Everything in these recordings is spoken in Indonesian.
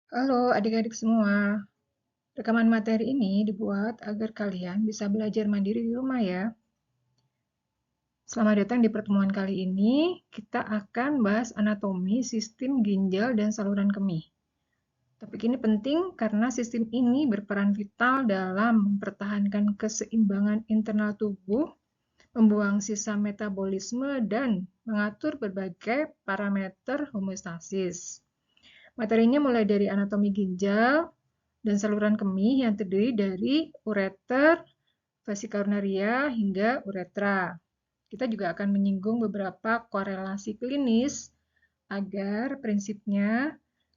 Halo adik-adik semua, rekaman materi ini dibuat agar kalian bisa belajar mandiri di rumah ya. Selamat datang di pertemuan kali ini, kita akan bahas anatomi sistem ginjal dan saluran kemih. Topik ini penting karena sistem ini berperan vital dalam mempertahankan keseimbangan internal tubuh, membuang sisa metabolisme, dan mengatur berbagai parameter homeostasis. Materinya mulai dari anatomi ginjal dan saluran kemih yang terdiri dari ureter, vesika urinaria, hingga uretra. Kita juga akan menyinggung beberapa korelasi klinis agar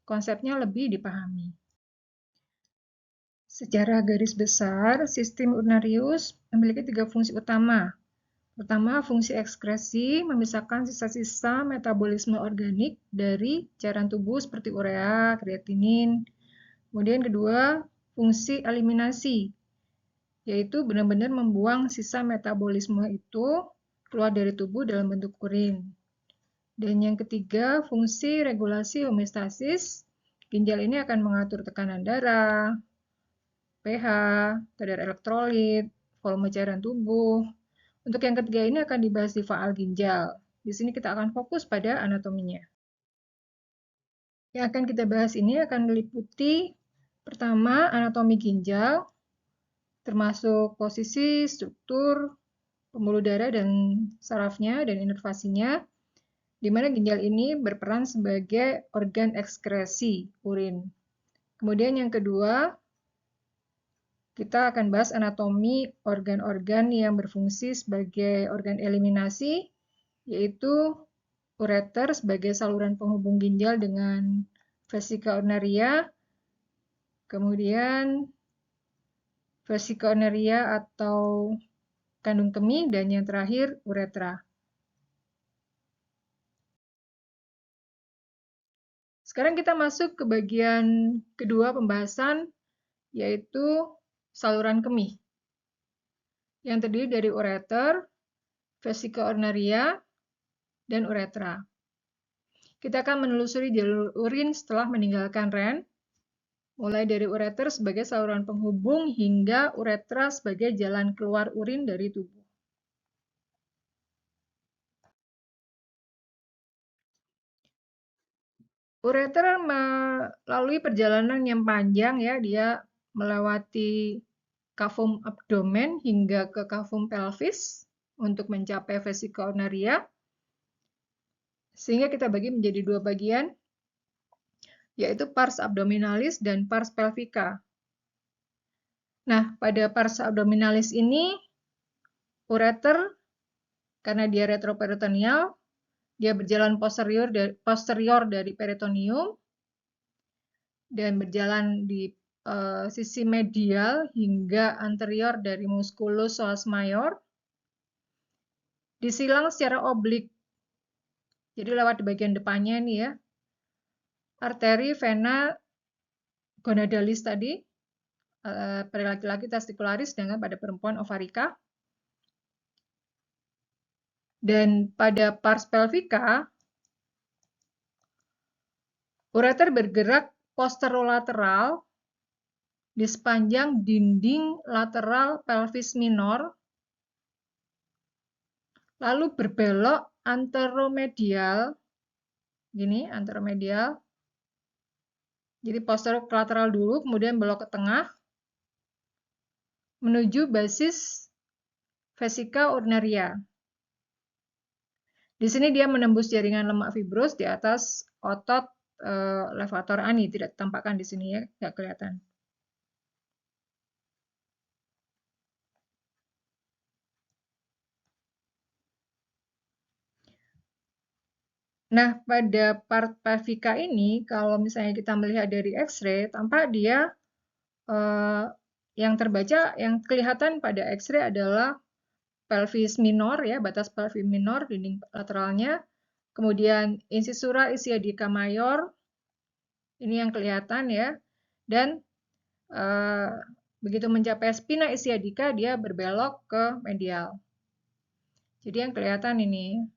konsepnya lebih dipahami. Secara garis besar, sistem urinarius memiliki 3 fungsi utama. Pertama, fungsi ekskresi memisahkan sisa-sisa metabolisme organik dari cairan tubuh seperti urea, kreatinin. Kemudian kedua, fungsi eliminasi, yaitu benar-benar membuang sisa metabolisme itu keluar dari tubuh dalam bentuk urin. Dan yang ketiga, fungsi regulasi homeostasis. Ginjal ini akan mengatur tekanan darah, pH, kadar elektrolit, volume cairan tubuh. Untuk yang ketiga ini akan dibahas di faal ginjal. Di sini kita akan fokus pada anatominya. Yang akan kita bahas ini akan meliputi pertama anatomi ginjal, termasuk posisi, struktur, pembuluh darah dan sarafnya dan inervasinya, di mana ginjal ini berperan sebagai organ ekskresi urin. Kemudian yang kedua, kita akan bahas anatomi organ-organ yang berfungsi sebagai organ eliminasi, yaitu ureter sebagai saluran penghubung ginjal dengan vesika urinaria, kemudian vesika urinaria atau kandung kemih, dan yang terakhir uretra. Sekarang kita masuk ke bagian kedua pembahasan, yaitu saluran kemih, yang terdiri dari ureter, vesika urinaria, dan uretra. Kita akan menelusuri jalur urin setelah meninggalkan ren, mulai dari ureter sebagai saluran penghubung hingga uretra sebagai jalan keluar urin dari tubuh. Ureter melalui perjalanan yang panjang ya, dia melewati cavum abdomen hingga ke cavum pelvis untuk mencapai vesika urinaria. Sehingga kita bagi menjadi dua bagian, yaitu pars abdominalis dan pars pelvica. Nah, pada pars abdominalis ini, ureter, karena dia retroperitoneal, dia berjalan posterior dari peritoneum dan berjalan di sisi medial hingga anterior dari musculus psoas major, disilang secara oblik. Jadi lewat di bagian depannya ini ya, arteri vena gonadalis tadi, pada laki-laki testicularis, sedangkan pada perempuan ovarica. Dan pada pars pelvica, ureter bergerak posterolateral di sepanjang dinding lateral pelvis minor, lalu berbelok anteromedial, gini, anteromedial. Jadi posterolateral dulu, kemudian belok ke tengah, menuju basis vesika urinaria. Di sini dia menembus jaringan lemak fibros di atas otot levator ani, tidak ditampakkan di sini ya, nggak kelihatan. Nah, pada part pelvica ini, kalau misalnya kita melihat dari X-ray, tampak dia yang terbaca, yang kelihatan pada X-ray adalah pelvis minor ya, batas pelvis minor, dinding lateralnya. Kemudian incisura ischiadica major, ini yang kelihatan ya. Dan begitu mencapai spina ischiadica, dia berbelok ke medial. Jadi yang kelihatan ini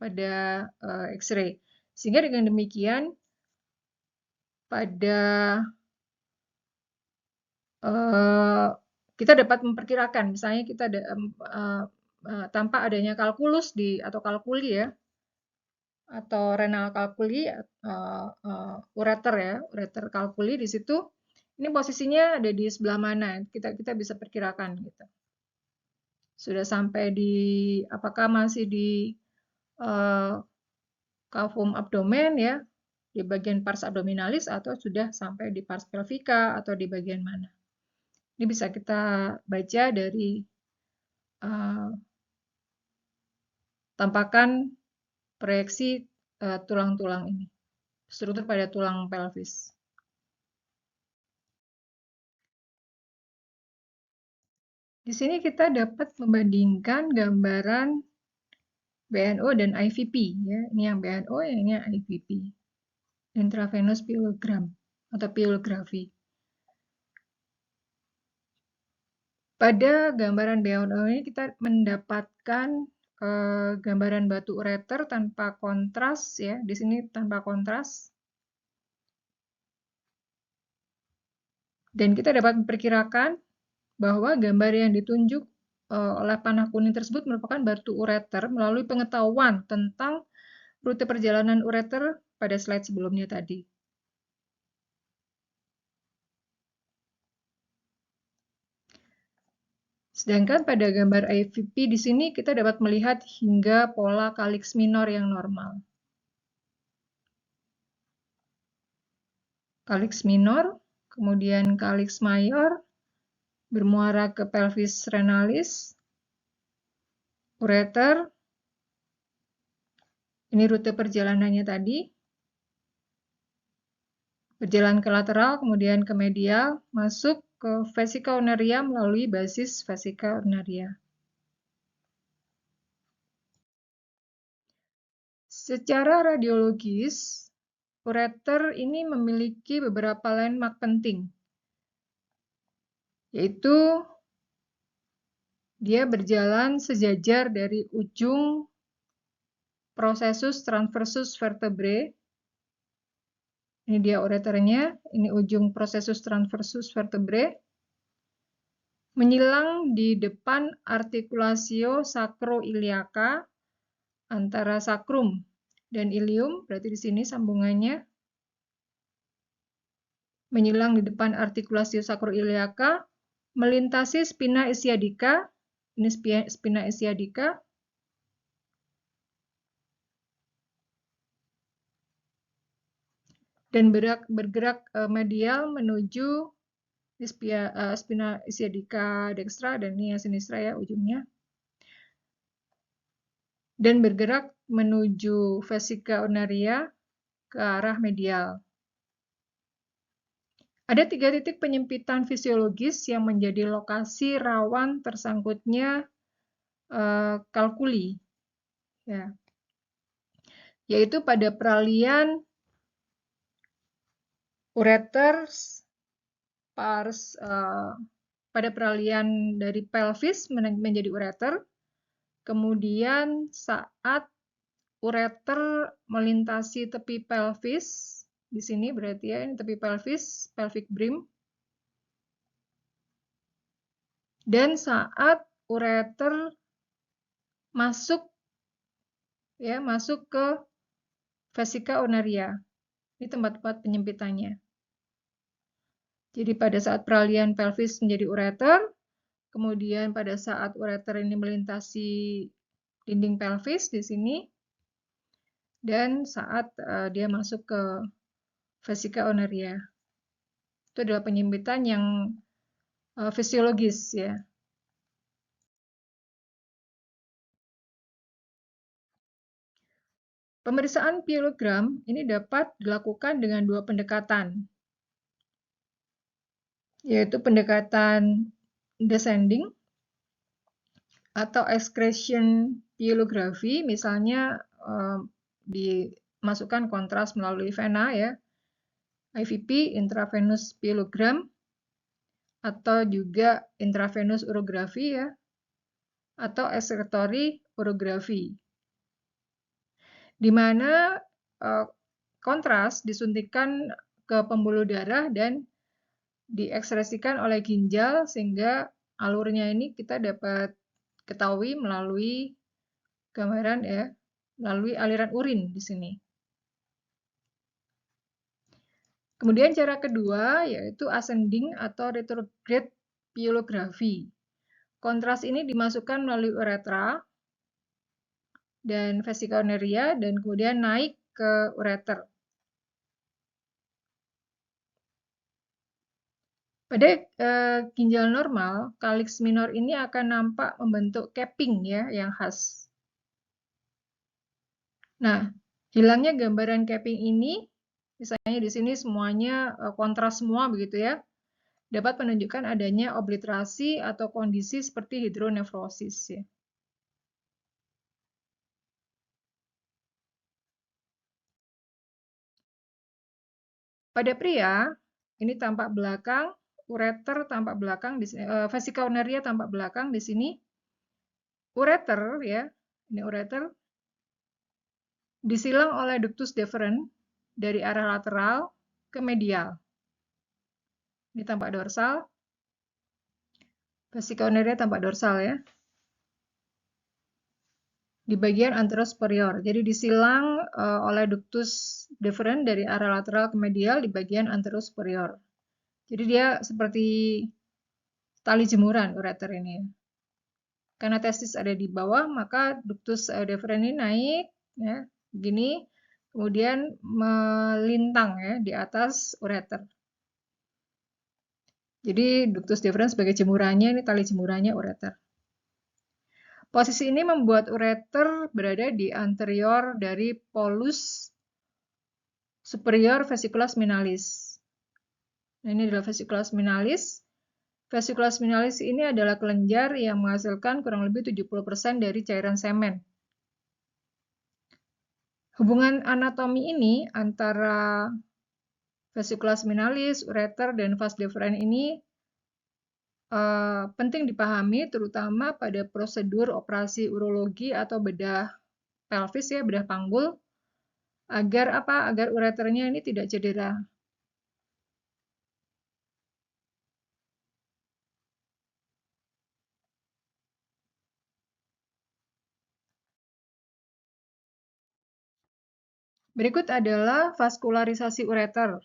pada X-ray. Sehingga dengan demikian, pada kita dapat memperkirakan, misalnya kita tanpa adanya kalkulus atau kalkuli ya, atau renal kalkuli, ureter ya, ureter kalkuli di situ, ini posisinya ada di sebelah mana, kita bisa perkirakan gitu. Sudah sampai di, apakah masih di cavum abdomen ya, di bagian pars abdominalis, atau sudah sampai di pars pelvica atau di bagian mana. Ini bisa kita baca dari tampakan proyeksi tulang-tulang ini, struktur pada tulang pelvis. Di sini kita dapat membandingkan gambaran BNO dan IVP ya. Ini yang BNO, ini yang IVP. Intravenous pyelogram atau pyelografi. Pada gambaran BNO ini kita mendapatkan gambaran batu ureter tanpa kontras ya. Di sini tanpa kontras. Dan kita dapat memperkirakan bahwa gambar yang ditunjuk oleh panah kuning tersebut merupakan batu ureter melalui pengetahuan tentang rute perjalanan ureter pada slide sebelumnya tadi. Sedangkan pada gambar IVP di sini kita dapat melihat hingga pola kaliks minor yang normal. Kaliks minor, kemudian kaliks mayor, bermuara ke pelvis renalis, ureter, ini rute perjalanannya tadi, berjalan ke lateral, kemudian ke medial, masuk ke vesica urnaria melalui basis vesica urnaria. Secara radiologis, ureter ini memiliki beberapa landmark penting, yaitu dia berjalan sejajar dari ujung processus transversus vertebrae. Ini dia ureternya, ini ujung processus transversus vertebrae. Menyilang di depan artikulasio sacroiliaca antara sakrum dan ilium, berarti di sini sambungannya. Menyilang di depan artikulasio sacroiliaca, melintasi spina ischiadica, ini spina ischiadica, dan bergerak medial menuju spina ischiadica dextra dan ini sinistra ya ujungnya. Dan bergerak menuju vesica urnaria ke arah medial. Ada 3 titik penyempitan fisiologis yang menjadi lokasi rawan tersangkutnya kalkuli, ya. Yaitu pada peralihan ureter pada peralihan dari pelvis menjadi ureter, kemudian saat ureter melintasi tepi pelvis, di sini berarti ya, ini tepi pelvis, pelvic brim. Dan saat ureter masuk ke vesica urnaria. Ini tempat-tempat penyempitannya. Jadi pada saat peralihan pelvis menjadi ureter, kemudian pada saat ureter ini melintasi dinding pelvis di sini, dan saat dia masuk ke vesica urnaria. Itu adalah penyempitan yang fisiologis ya. Pemeriksaan pyelogram ini dapat dilakukan dengan 2 pendekatan, yaitu pendekatan descending atau excretion pyelografi, misalnya dimasukkan kontras melalui vena ya, IVP, intravenous pyelogram, atau juga intravenous urografi ya, atau excretory urografi, di mana kontras disuntikan ke pembuluh darah dan diekspresikan oleh ginjal sehingga alurnya ini kita dapat ketahui melalui gambaran ya, melalui aliran urin di sini. Kemudian cara kedua yaitu ascending atau retrograde pyelography. Kontras ini dimasukkan melalui uretra dan vesicomneria dan kemudian naik ke ureter. Pada ginjal normal, kaliks minor ini akan nampak membentuk capping ya yang khas. Nah, hilangnya gambaran capping ini, misalnya di sini semuanya kontras semua begitu ya, dapat menunjukkan adanya obliterasi atau kondisi seperti hidronefrosis ya. Pada pria, ini tampak belakang, ureter tampak belakang, vesicomneria tampak belakang di sini. Ureter ya, ini ureter disilang oleh ductus deferens dari arah lateral ke medial. Ini tampak dorsal. Vesicomneria tampak dorsal ya. Di bagian anterosuperior. Jadi disilang oleh ductus deferens dari arah lateral ke medial di bagian anterosuperior. Jadi dia seperti tali jemuran ureter ini. Karena testis ada di bawah, maka ductus deferens ini naik ya, begini, kemudian melintang ya di atas ureter. Jadi ductus deferens sebagai jemurannya, ini tali jemurannya ureter. Posisi ini membuat ureter berada di anterior dari polus superior vesiculus minalis. Nah, ini adalah vesiculus minalis. Vesiculus minalis ini adalah kelenjar yang menghasilkan kurang lebih 70% dari cairan semen. Hubungan anatomi ini antara vesiculus minalis, ureter, dan vas deferens ini penting dipahami terutama pada prosedur operasi urologi atau bedah pelvis ya, bedah panggul, agar apa? Agar ureternya ini tidak cedera. Berikut adalah vaskularisasi ureter.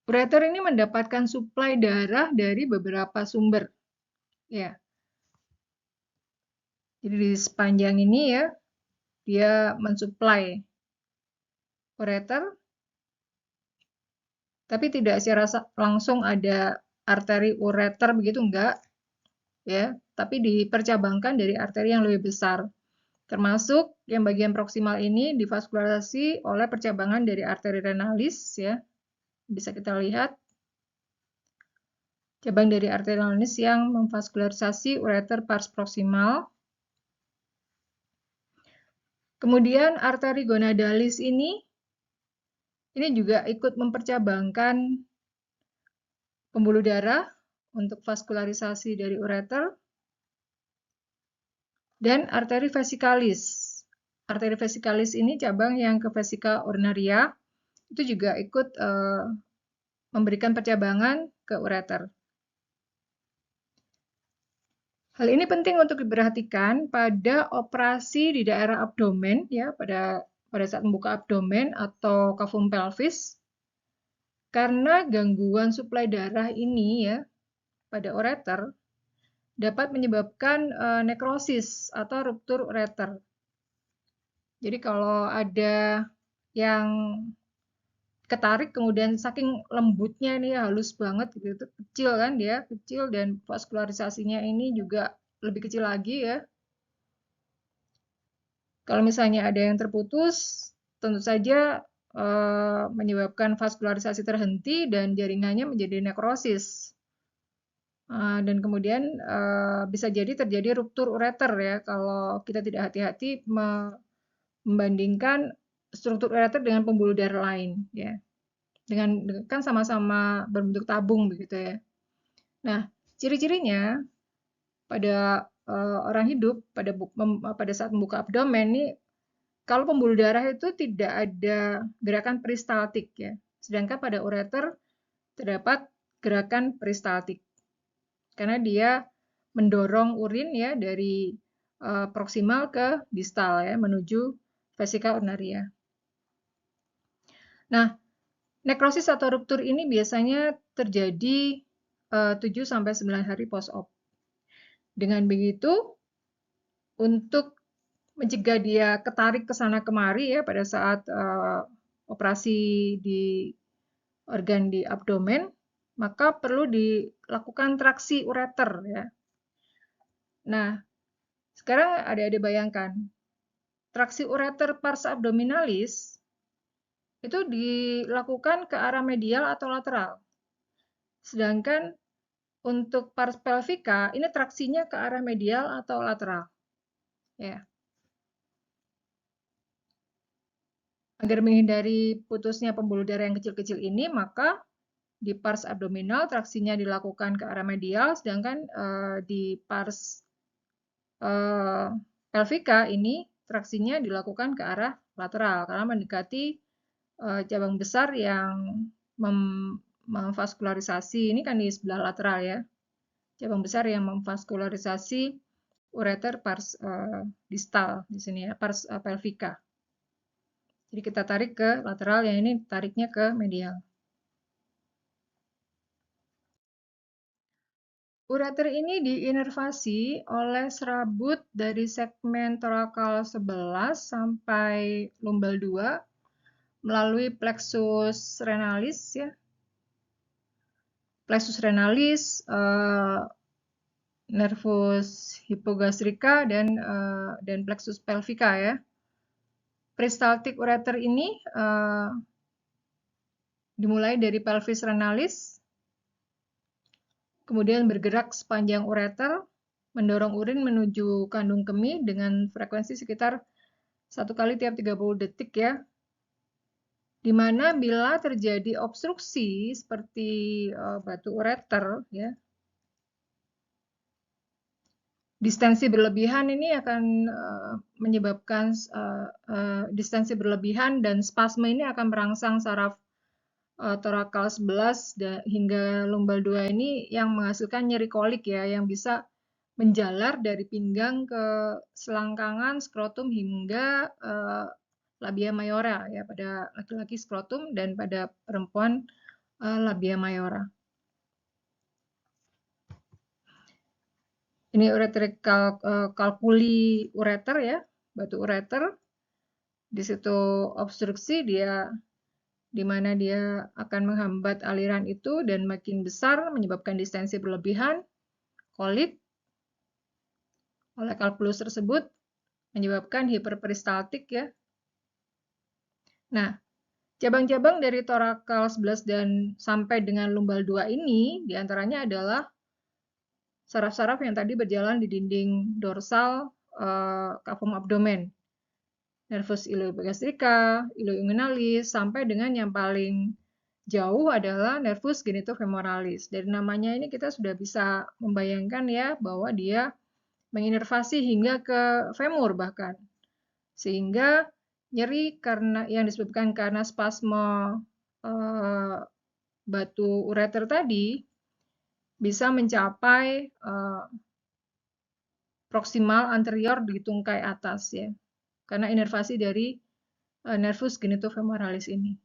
Ureter ini mendapatkan suplai darah dari beberapa sumber. Ya. Jadi di sepanjang ini ya, dia mensuplai ureter, tapi tidak secara langsung ada arteri ureter begitu enggak, ya. Tapi dipercabangkan dari arteri yang lebih besar. Termasuk yang bagian proksimal ini divaskularisasi oleh percabangan dari arteri renalis ya. Bisa kita lihat cabang dari arteri renalis yang memvaskularisasi ureter pars proksimal. Kemudian arteri gonadalis ini juga ikut mempercabangkan pembuluh darah untuk vaskularisasi dari ureter. Dan arteri vesikalis. Arteri vesikalis ini cabang yang ke vesika urinaria, itu juga ikut memberikan percabangan ke ureter. Hal ini penting untuk diperhatikan pada operasi di daerah abdomen, ya, pada saat membuka abdomen atau cavum pelvis, karena gangguan suplai darah ini ya pada ureter dapat menyebabkan nekrosis atau ruptur ureter. Jadi kalau ada yang ketarik kemudian saking lembutnya ini halus banget gitu, kecil kan dia, kecil dan vaskularisasinya ini juga lebih kecil lagi ya. Kalau misalnya ada yang terputus, tentu saja menyebabkan vaskularisasi terhenti dan jaringannya menjadi nekrosis. Dan kemudian bisa jadi terjadi ruptur ureter ya kalau kita tidak hati-hati membandingkan struktur ureter dengan pembuluh darah lain ya. Dengan kan sama-sama berbentuk tabung begitu ya. Nah, ciri-cirinya pada orang hidup pada saat membuka abdomen ini Kalau pembuluh darah itu tidak ada gerakan peristaltik ya. Sedangkan pada ureter terdapat gerakan peristaltik. Karena dia mendorong urin ya dari proksimal ke distal ya menuju vesika urinaria. Nah, nekrosis atau ruptur ini biasanya terjadi 7-9 hari post-op. Dengan begitu, untuk mencegah dia ketarik ke sana kemari ya pada saat operasi di organ di abdomen, maka perlu dilakukan traksi ureter ya. Nah, sekarang adik-adik bayangkan, traksi ureter pars abdominalis itu dilakukan ke arah medial atau lateral. Sedangkan untuk pars pelvica ini traksinya ke arah medial atau lateral. Ya. Agar menghindari putusnya pembuluh darah yang kecil-kecil ini, maka di pars abdominal traksinya dilakukan ke arah medial, sedangkan di pars pelvica ini traksinya dilakukan ke arah lateral karena mendekati cabang besar yang memvaskularisasi. Ini kan di sebelah lateral ya. Cabang besar yang memvaskularisasi ureter pars distal di sini ya, pars pelvica. Jadi kita tarik ke lateral, yang ini tariknya ke medial. Ureter ini diinervasi oleh serabut dari segmen torakal 11 sampai lumbal 2 melalui plexus renalis ya. Plexus renalis, nervus hipogastrika dan plexus pelvica ya. Peristaltik ureter ini dimulai dari pelvis renalis, kemudian bergerak sepanjang ureter, mendorong urin menuju kandung kemih dengan frekuensi sekitar 1 kali tiap 30 detik ya. Di mana bila terjadi obstruksi seperti batu ureter ya, distensi berlebihan ini akan menyebabkan distensi berlebihan dan spasme ini akan merangsang saraf torakal 11 hingga lumbal 2 ini yang menghasilkan nyeri kolik ya, yang bisa menjalar dari pinggang ke selangkangan, skrotum hingga labia mayora ya, pada laki-laki skrotum dan pada perempuan labia mayora. Ini ureter kalkuli ureter ya, batu ureter. Di situ obstruksi dia di mana dia akan menghambat aliran itu dan makin besar menyebabkan distensi berlebihan, kolik oleh kalkulus tersebut menyebabkan hiperperistaltik ya. Nah, cabang-cabang dari torakal 11 dan sampai dengan lumbal 2 ini diantaranya adalah saraf-saraf yang tadi berjalan di dinding dorsal cavum abdomen. Nervus iliogastrika, ilioinguinalis, sampai dengan yang paling jauh adalah nervus genitofemoralis. Dari namanya ini kita sudah bisa membayangkan ya bahwa dia menginervasi hingga ke femur bahkan. Sehingga nyeri karena yang disebabkan karena spasme batu ureter tadi bisa mencapai proksimal anterior di tungkai atas ya. Karena inervasi dari nervus genitofemoralis ini.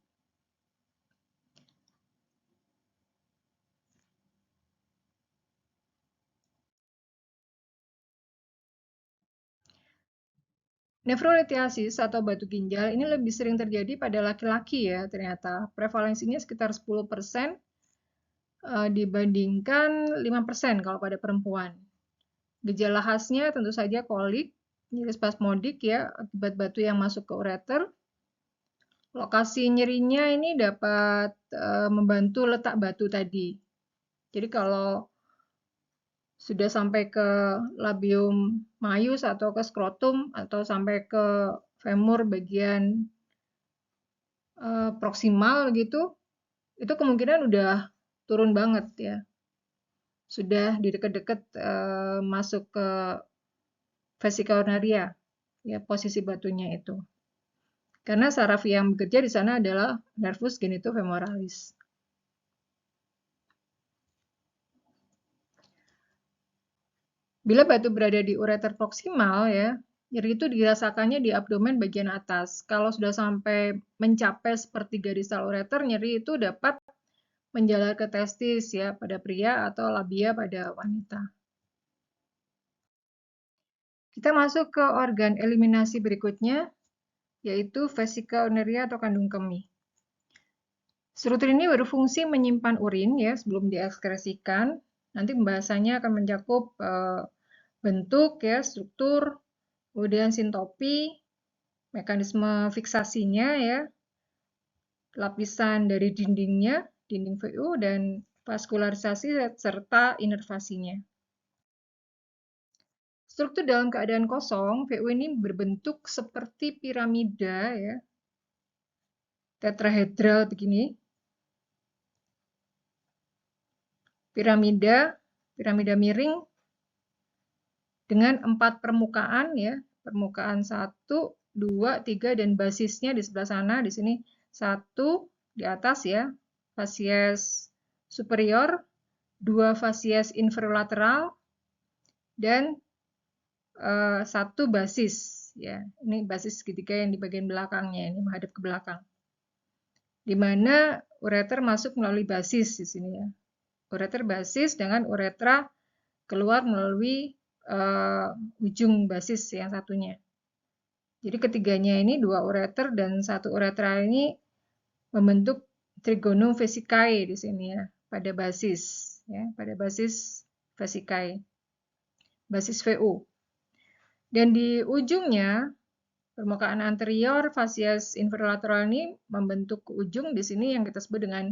Nefrolithiasis atau batu ginjal ini lebih sering terjadi pada laki-laki ya ternyata. Prevalensinya sekitar 10% dibandingkan 5% kalau pada perempuan. Gejala khasnya tentu saja kolik, nyeri spasmodik ya akibat batu yang masuk ke ureter. Lokasi nyerinya ini dapat membantu letak batu tadi. Jadi kalau sudah sampai ke labium maius atau ke skrotum atau sampai ke femur bagian proksimal gitu, itu kemungkinan udah turun banget ya. Sudah di dekat-dekat masuk ke vesika urinaria ya, posisi batunya itu. Karena saraf yang bekerja di sana adalah nervus genitofemoralis. Bila batu berada di ureter proksimal ya, nyeri itu dirasakannya di abdomen bagian atas. Kalau sudah sampai mencapai sepertiga distal ureter, nyeri itu dapat menjalar ke testis ya pada pria atau labia pada wanita. Kita masuk ke organ eliminasi berikutnya, yaitu vesika urinaria atau kandung kemih. Struktur ini berfungsi menyimpan urin ya sebelum diekskresikan. Nanti pembahasannya akan mencakup bentuk ya, struktur, kemudian sintopi, mekanisme fiksasinya ya, lapisan dari dindingnya, dinding VU, dan vaskularisasi serta inervasinya. Struktur dalam keadaan kosong, VU ini berbentuk seperti piramida ya, tetrahedral begini. Piramida miring dengan 4 permukaan ya, permukaan 1, 2, 3 dan basisnya di sebelah sana. Di sini 1 di atas ya, fasies superior, 2 fasies inferolateral dan 1 basis ya. Ini basis segitiga yang di bagian belakangnya, ini menghadap ke belakang. Di mana ureter masuk melalui basis di sini ya. Ureter basis dengan uretra keluar melalui ujung basis yang satunya. Jadi ketiganya ini 2 ureter dan 1 uretra ini membentuk trigonum vesicae di sini ya, pada basis ya, pada basis vesicae. Basis VU. Dan di ujungnya permukaan anterior fasies inferolateral ini membentuk ujung di sini yang kita sebut dengan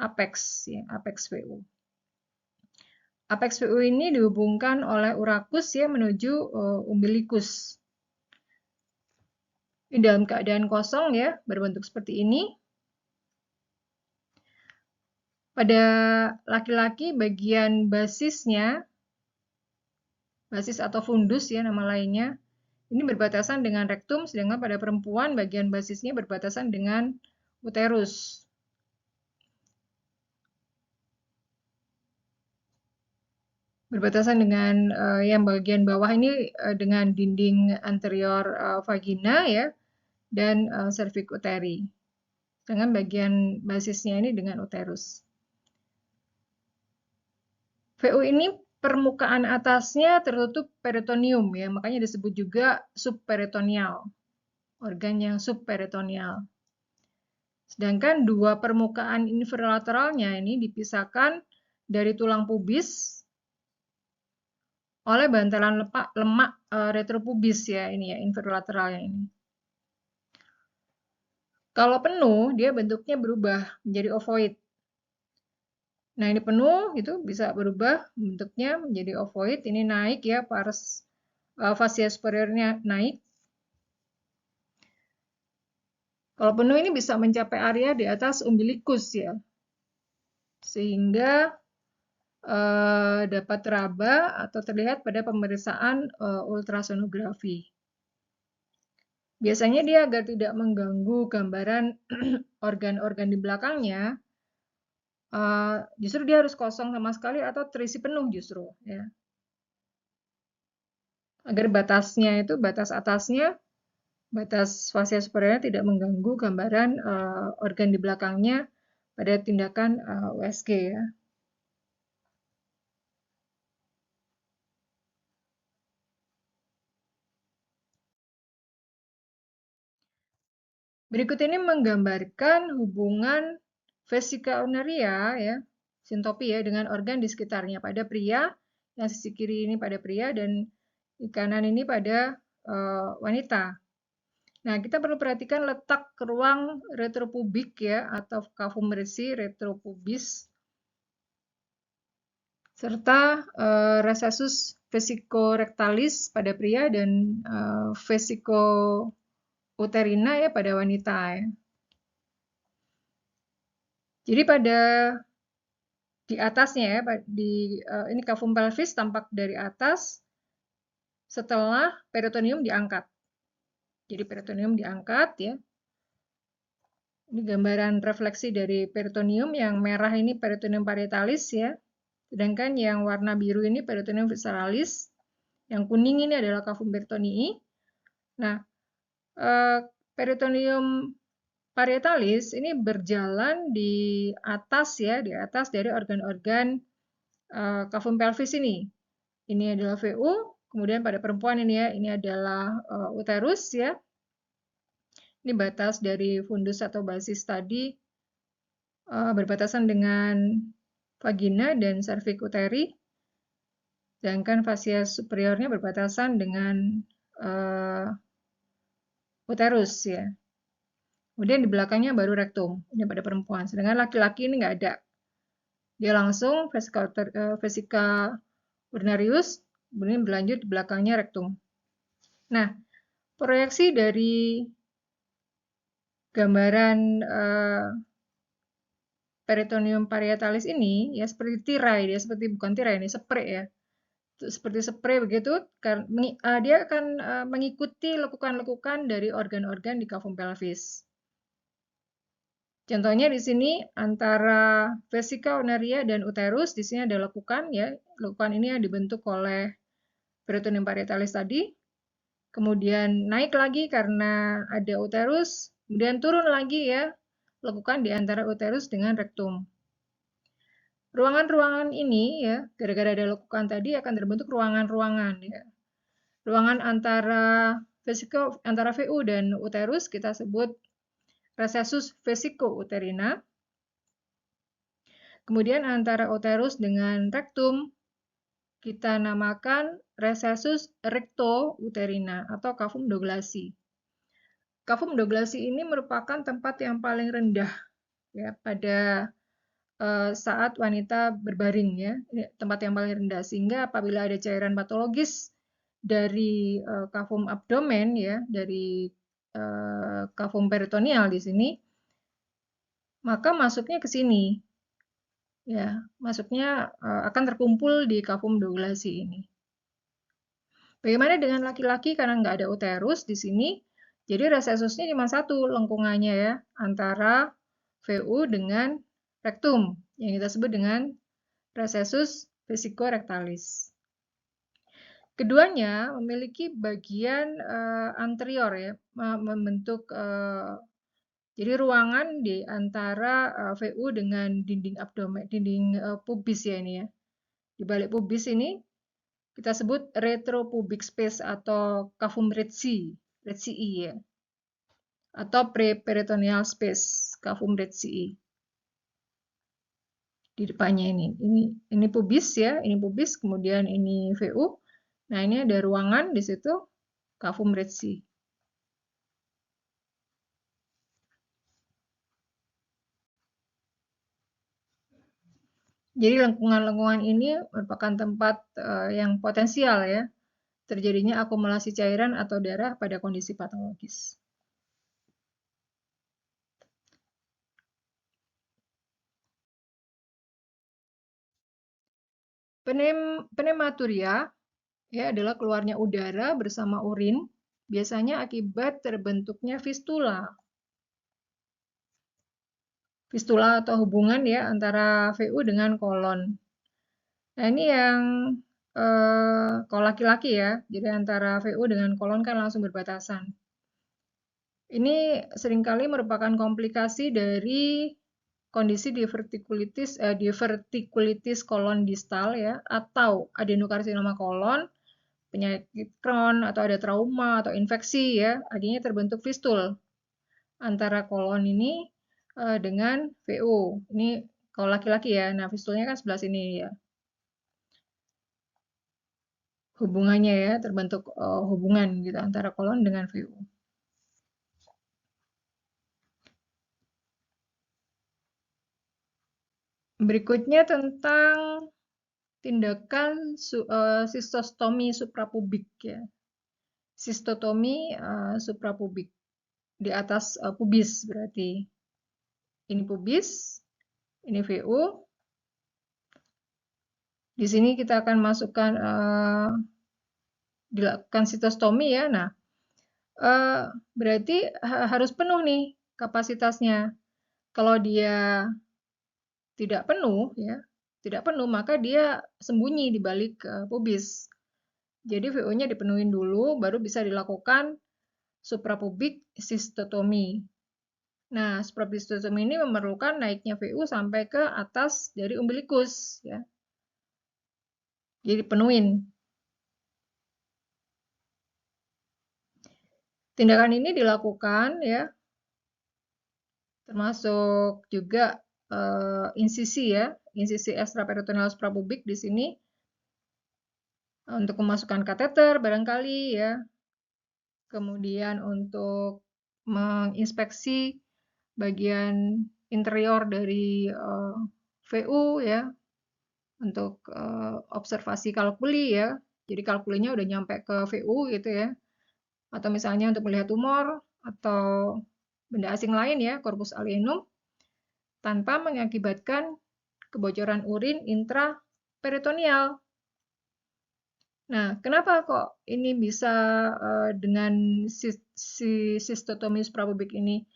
apex ya, apex VU. Apex VU ini dihubungkan oleh urakus ya menuju umbilicus. Ini dalam keadaan kosong ya, berbentuk seperti ini. Pada laki-laki bagian basisnya, basis atau fundus ya nama lainnya, ini berbatasan dengan rektum, sedangkan pada perempuan bagian basisnya berbatasan dengan uterus. Berbatasan dengan yang bagian bawah ini dengan dinding anterior vagina ya dan cervix uteri. Dengan bagian basisnya ini dengan uterus. VU ini permukaan atasnya tertutup peritoneum ya, makanya disebut juga subperitoneal. Organ yang subperitoneal. Sedangkan 2 permukaan inferolateralnya ini dipisahkan dari tulang pubis oleh bantalan lemak retropubis ya, ini ya, inferolateralnya ini. Kalau penuh, dia bentuknya berubah menjadi ovoid. Nah, ini penuh, itu bisa berubah bentuknya menjadi ovoid. Ini naik ya, pars fasia superiornya naik. Kalau penuh ini bisa mencapai area di atas umbilicus ya. Sehingga dapat teraba atau terlihat pada pemeriksaan ultrasonografi. Biasanya dia agar tidak mengganggu gambaran organ-organ di belakangnya, justru dia harus kosong sama sekali atau terisi penuh justru. Ya. Agar batasnya itu, batas atasnya, batas fasia superiornya tidak mengganggu gambaran organ di belakangnya pada tindakan USG ya. Berikut ini menggambarkan hubungan vesika urinaria ya, sintopi ya dengan organ di sekitarnya pada pria, yang sisi kiri ini pada pria dan di kanan ini pada wanita. Nah, kita perlu perhatikan letak ruang retropubik ya atau cavum resi retropubis serta recessus vesicorectalis pada pria dan vesicouterina ya pada wanita ya. Jadi pada di atasnya ya, ini cavum pelvis tampak dari atas setelah peritoneum diangkat. Jadi peritoneum diangkat ya. Ini gambaran refleksi dari peritoneum, yang merah ini peritoneum parietalis ya. Sedangkan yang warna biru ini peritoneum visceralis. Yang kuning ini adalah cavum peritonei. Nah, peritoneum parietalis ini berjalan di atas ya, di atas dari organ-organ cavum pelvis ini. Ini adalah VU, kemudian pada perempuan ini ya, ini adalah uterus ya. Ini batas dari fundus atau basis tadi berbatasan dengan vagina dan cervix uteri. Sedangkan fascia superiornya berbatasan dengan uterus ya. Kemudian di belakangnya baru rektum, ini pada perempuan. Sedangkan laki-laki ini nggak ada. Dia langsung vesica urinarius, kemudian berlanjut di belakangnya rektum. Nah, proyeksi dari gambaran peritoneum parietalis ini ya seperti tirai, dia seperti bukan tirai, ini spray ya. Seperti spray begitu, dia akan mengikuti lekukan-lekukan dari organ-organ di cavum pelvis. Contohnya di sini antara vesica urinaria dan uterus, di sini ada lekukan ya. Lekukan ini yang dibentuk oleh peritoneum parietalis tadi. Kemudian naik lagi karena ada uterus, kemudian turun lagi ya. Lekukan di antara uterus dengan rektum. Ruangan-ruangan ini ya, gara-gara ada lekukan tadi akan terbentuk ruangan-ruangan ya. Ruangan antara VU dan uterus kita sebut recessus vesico-uterina. Kemudian antara uterus dengan rektum kita namakan recessus recto-uterina atau cavum douglasi. Cavum douglasi ini merupakan tempat yang paling rendah ya pada saat wanita berbaring ya. Ini tempat yang paling rendah, sehingga apabila ada cairan patologis dari cavum abdomen ya, dari cavum peritoneal di sini, maka masuknya ke sini. Ya, masuknya akan terkumpul di cavum douglasi ini. Bagaimana dengan laki-laki karena nggak ada uterus di sini? Jadi recessusnya cuma satu lengkungannya ya, antara VU dengan rektum yang kita sebut dengan recessus vesicorectalis. Keduanya memiliki bagian anterior ya, membentuk jadi ruangan di antara VU dengan dinding abdomen, dinding pubis ya ini ya. Di balik pubis ini kita sebut retropubic space atau cavum rectii ya. Atau preperitoneal space, cavum rectii. Di depannya ini pubis ya, ini pubis, kemudian ini VU. Nah, ini ada ruangan di situ, cavum rectii. Jadi lengkungan-lengkungan ini merupakan tempat yang potensial ya, terjadinya akumulasi cairan atau darah pada kondisi patologis. Pneumaturia ya adalah keluarnya udara bersama urin, biasanya akibat terbentuknya fistula. Fistula atau hubungan ya antara VU dengan kolon. Nah, ini yang kalau laki-laki ya, jadi antara VU dengan kolon kan langsung berbatasan. Ini seringkali merupakan komplikasi dari kondisi divertikulitis kolon distal ya, atau adenokarsinoma kolon, penyakit Crohn atau ada trauma atau infeksi ya, akhirnya terbentuk fistul antara kolon ini dengan VU. Ini kalau laki-laki ya, nah fistulnya kan sebelah sini ya. Hubungannya ya, terbentuk hubungan gitu antara kolon dengan VU. Berikutnya tentang tindakan sistostomi suprapubik ya. Sistotomi suprapubik di atas pubis berarti. Ini pubis, ini VU. Di sini kita akan masukkan dilakukan sistostomi ya. Nah, berarti harus penuh nih kapasitasnya. Kalau dia tidak penuh, ya, tidak penuh, maka dia sembunyi di balik pubis. Jadi VU-nya dipenuhin dulu, baru bisa dilakukan suprapubik sistotomi. Nah, suprapubik sistotomi ini memerlukan naiknya VU sampai ke atas dari umbilikus, ya. Jadi penuhin. Tindakan ini dilakukan, ya, termasuk juga insisi, ya, insisi ekstraperitoneal suprapubik di sini untuk memasukkan kateter barangkali, ya. Kemudian untuk menginspeksi bagian interior dari VU, ya, untuk observasi kalkuli, ya. Jadi kalkulinya udah nyampe ke VU gitu, ya. Atau misalnya untuk melihat tumor atau benda asing lain, ya, corpus alienum, tanpa mengakibatkan kebocoran urin intraperitoneal. Nah, kenapa kok ini bisa dengan sistotomi suprapubik ini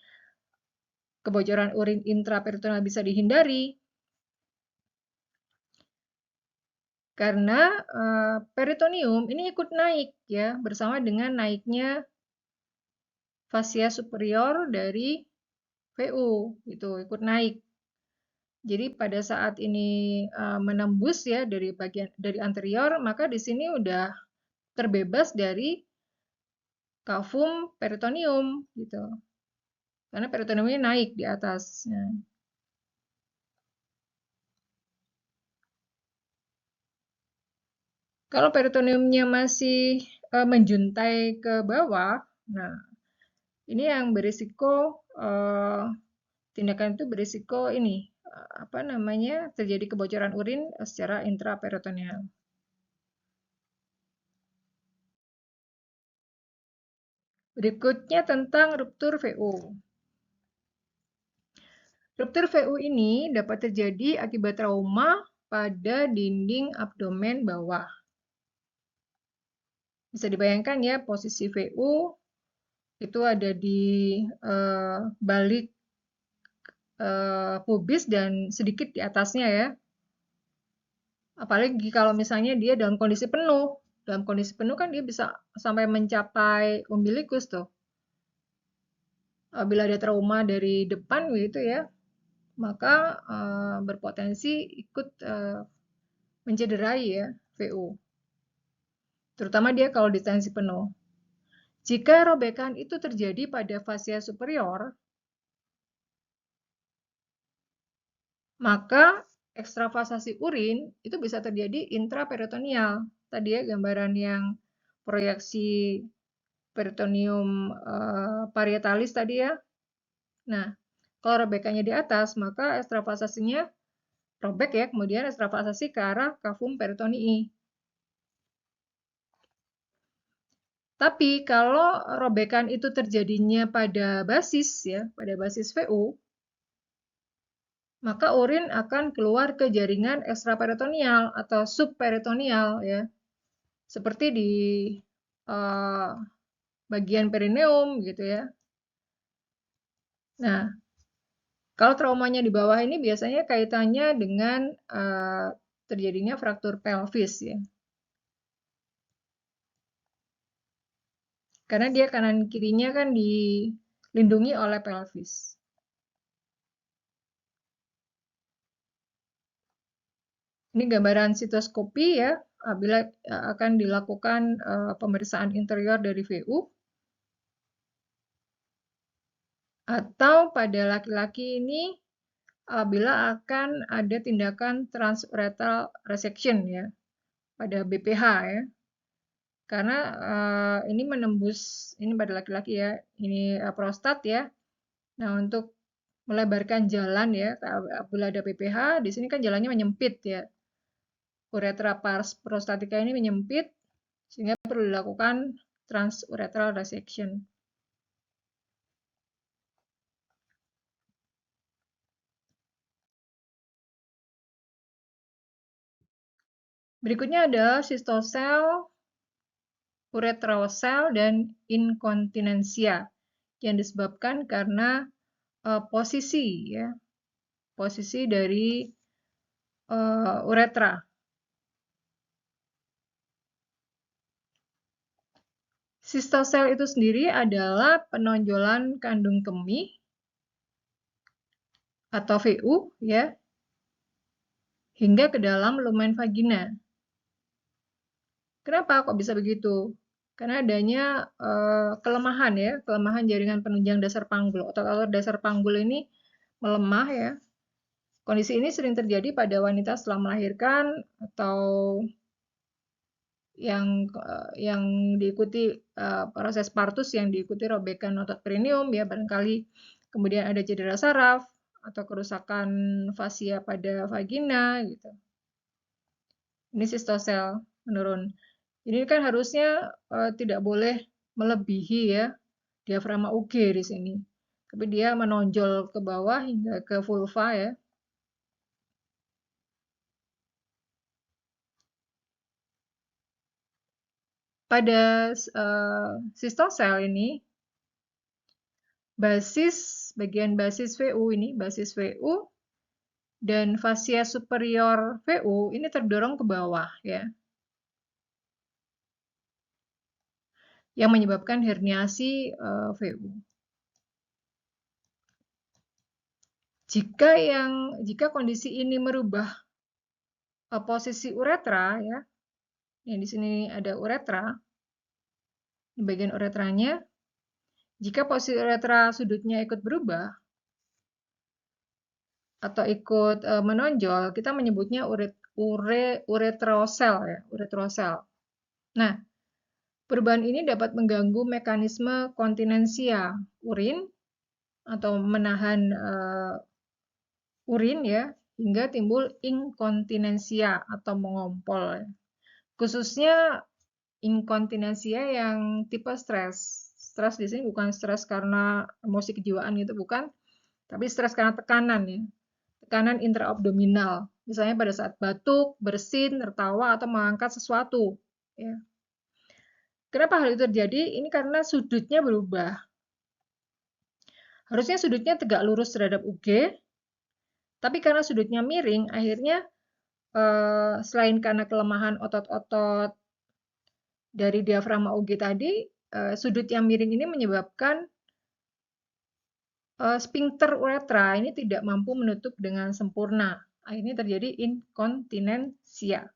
kebocoran urin intraperitoneal bisa dihindari? Karena peritoneum ini ikut naik, ya, bersama dengan naiknya fascia superior dari VU, itu ikut naik. Jadi pada saat ini menembus, ya, dari anterior, maka di sini udah terbebas dari kavum peritoneum, gitu. Karena peritoneumnya naik di atas. Nah. Kalau peritoneumnya masih menjuntai ke bawah, nah ini yang berisiko tindakan itu berisiko ini apa namanya terjadi kebocoran urin secara intraperitoneal. Berikutnya tentang ruptur VU. Ruptur VU ini dapat terjadi akibat trauma pada dinding abdomen bawah. Bisa dibayangkan, ya, posisi VU itu ada di balik pubis dan sedikit di atasnya, ya. Apalagi kalau misalnya dia dalam kondisi penuh. Dalam kondisi penuh kan dia bisa sampai mencapai umbilikus tuh. Bila ada trauma dari depan gitu, ya, maka berpotensi ikut mencederai, ya, VU. Terutama dia kalau di tensi penuh. Jika robekan itu terjadi pada fascia superior, maka ekstravasasi urin itu bisa terjadi intraperitoneal. Tadi, ya, gambaran yang proyeksi peritoneum parietalis tadi, ya. Nah, kalau robekannya di atas, maka ekstravasasinya robek, ya, kemudian ekstravasasi ke arah kavum peritonei. Tapi kalau robekan itu terjadinya pada basis, ya, pada basis VU, maka urin akan keluar ke jaringan ekstraperitoneal atau subperitoneal, ya. Seperti di bagian perineum gitu, ya. Nah, kalau traumanya di bawah ini biasanya kaitannya dengan terjadinya fraktur pelvis, ya. Karena dia kanan kirinya kan dilindungi oleh pelvis. Ini gambaran sitoskopi, ya, bila akan dilakukan pemeriksaan interior dari VU. Atau pada laki-laki ini bila akan ada tindakan transuretal resection, ya, pada BPH, ya. Karena ini menembus, ini pada laki-laki, ya, ini prostat, ya. Nah, untuk melebarkan jalan, ya, apabila ada BPH, di sini kan jalannya menyempit, ya. Uretra pars prostatica ini menyempit, sehingga perlu dilakukan transuretral resection. Berikutnya adalah cystocele, uretrosel, dan inkontinensia yang disebabkan karena posisi ya, posisi dari uretra. Cystosel itu sendiri adalah penonjolan kandung kemih atau VU ya hingga ke dalam lumen vagina. Kenapa kok bisa begitu? Karena adanya kelemahan ya, kelemahan jaringan penunjang dasar panggul. Otot-otot dasar panggul ini melemah ya. Kondisi ini sering terjadi pada wanita setelah melahirkan atau yang diikuti proses partus yang diikuti robekan otot perineum ya barangkali, kemudian ada cedera saraf atau kerusakan fasia pada vagina gitu. Ini cystosel menurun. Ini kan harusnya tidak boleh melebihi ya diafragma UG di sini. Tapi dia menonjol ke bawah hingga ke vulva ya. Pada cystosel ini bagian basis VU ini, basis VU dan fasia superior VU ini terdorong ke bawah ya. Yang menyebabkan herniasi VU. Jika kondisi ini merubah posisi uretra ya. Yang di sini ada uretra. Di bagian uretranya, jika posisi uretra sudutnya ikut berubah atau ikut menonjol, kita menyebutnya uretrosel ya, uretrosel. Nah, perubahan ini dapat mengganggu mekanisme kontinensia urin atau menahan urin ya, hingga timbul inkontinensia atau mengompol. Khususnya inkontinensia yang tipe stres. Stres di sini bukan stres karena emosi kejiwaan gitu, bukan. Tapi stres karena tekanan ya. Tekanan intraabdominal. Misalnya pada saat batuk, bersin, tertawa, atau mengangkat sesuatu. Ya. Kenapa hal itu terjadi? Ini karena sudutnya berubah. Harusnya sudutnya tegak lurus terhadap UG, tapi karena sudutnya miring, akhirnya selain karena kelemahan otot-otot dari diafragma UG tadi, sudut yang miring ini menyebabkan sphincter uretra ini tidak mampu menutup dengan sempurna. Akhirnya terjadi inkontinensia.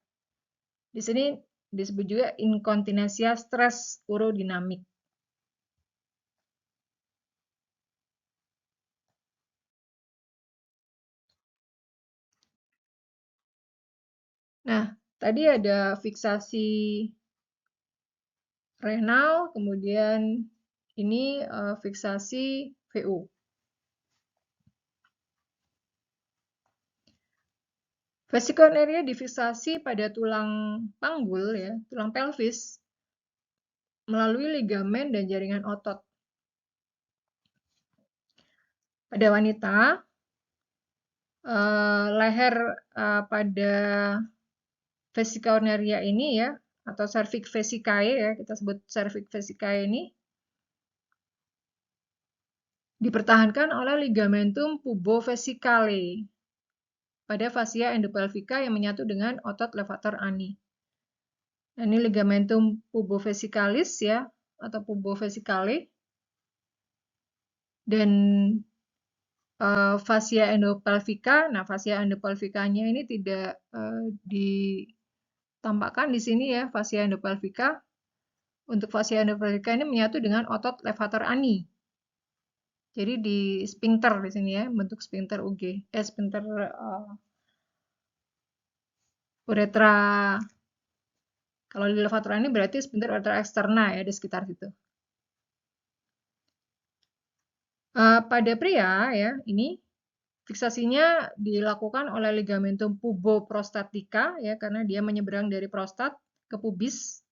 Di sini disebut juga inkontinensia stres urodinamik. Nah, tadi ada fiksasi renal, kemudian ini fiksasi VU. Vesicularia difiksasi pada tulang panggul ya, tulang pelvis melalui ligamen dan jaringan otot. Pada wanita, leher pada vesicularia ini ya, atau cervix vesicae ya, kita sebut cervix vesicae ini, dipertahankan oleh ligamentum pubovesikale pada fasia endopelvica yang menyatu dengan otot levator ani. Nah, ini ligamentum pubovesicalis ya, atau pubovesikale. Dan fasia endopelvica, nah fasia endopelvikanya ini tidak ditampakkan di sini ya, fasia endopelvica. Untuk fasia endopelvica ini menyatu dengan otot levator ani. Jadi di sphincter di sini ya, bentuk sphincter UG, sphincter uretra. Kalau di levator ani berarti sphincter uretra eksterna ya, di sekitar situ. Pada pria ya, ini fiksasinya dilakukan oleh ligamentum puboprostatica ya, karena dia menyeberang dari prostat ke pubis.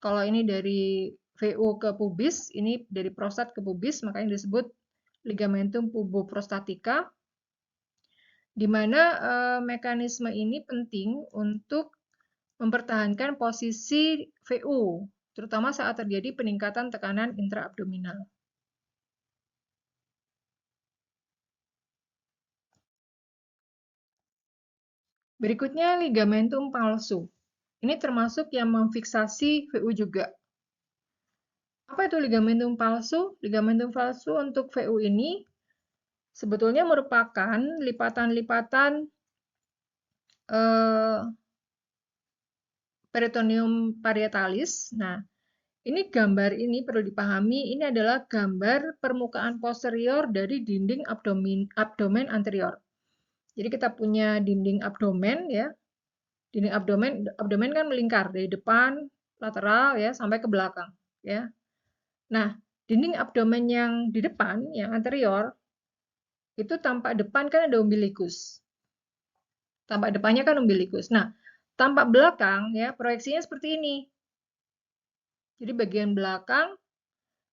Kalau ini dari VU ke pubis, ini dari prostat ke pubis, makanya disebut ligamentum puboprostatica. Di mana mekanisme ini penting untuk mempertahankan posisi VU, terutama saat terjadi peningkatan tekanan intraabdominal. Berikutnya ligamentum palsu. Ini termasuk yang memfiksasi VU juga. Apa itu ligamentum palsu? Ligamentum palsu untuk VU ini sebetulnya merupakan lipatan-lipatan peritoneum parietalis. Nah, ini gambar ini perlu dipahami, ini adalah gambar permukaan posterior dari dinding abdomen anterior. Jadi kita punya dinding abdomen ya. Dinding abdomen kan melingkar dari depan, lateral ya sampai ke belakang ya. Nah, dinding abdomen yang di depan, yang anterior, itu tampak depan kan ada umbilikus. Tampak depannya kan umbilikus. Nah, tampak belakang ya proyeksinya seperti ini. Jadi bagian belakang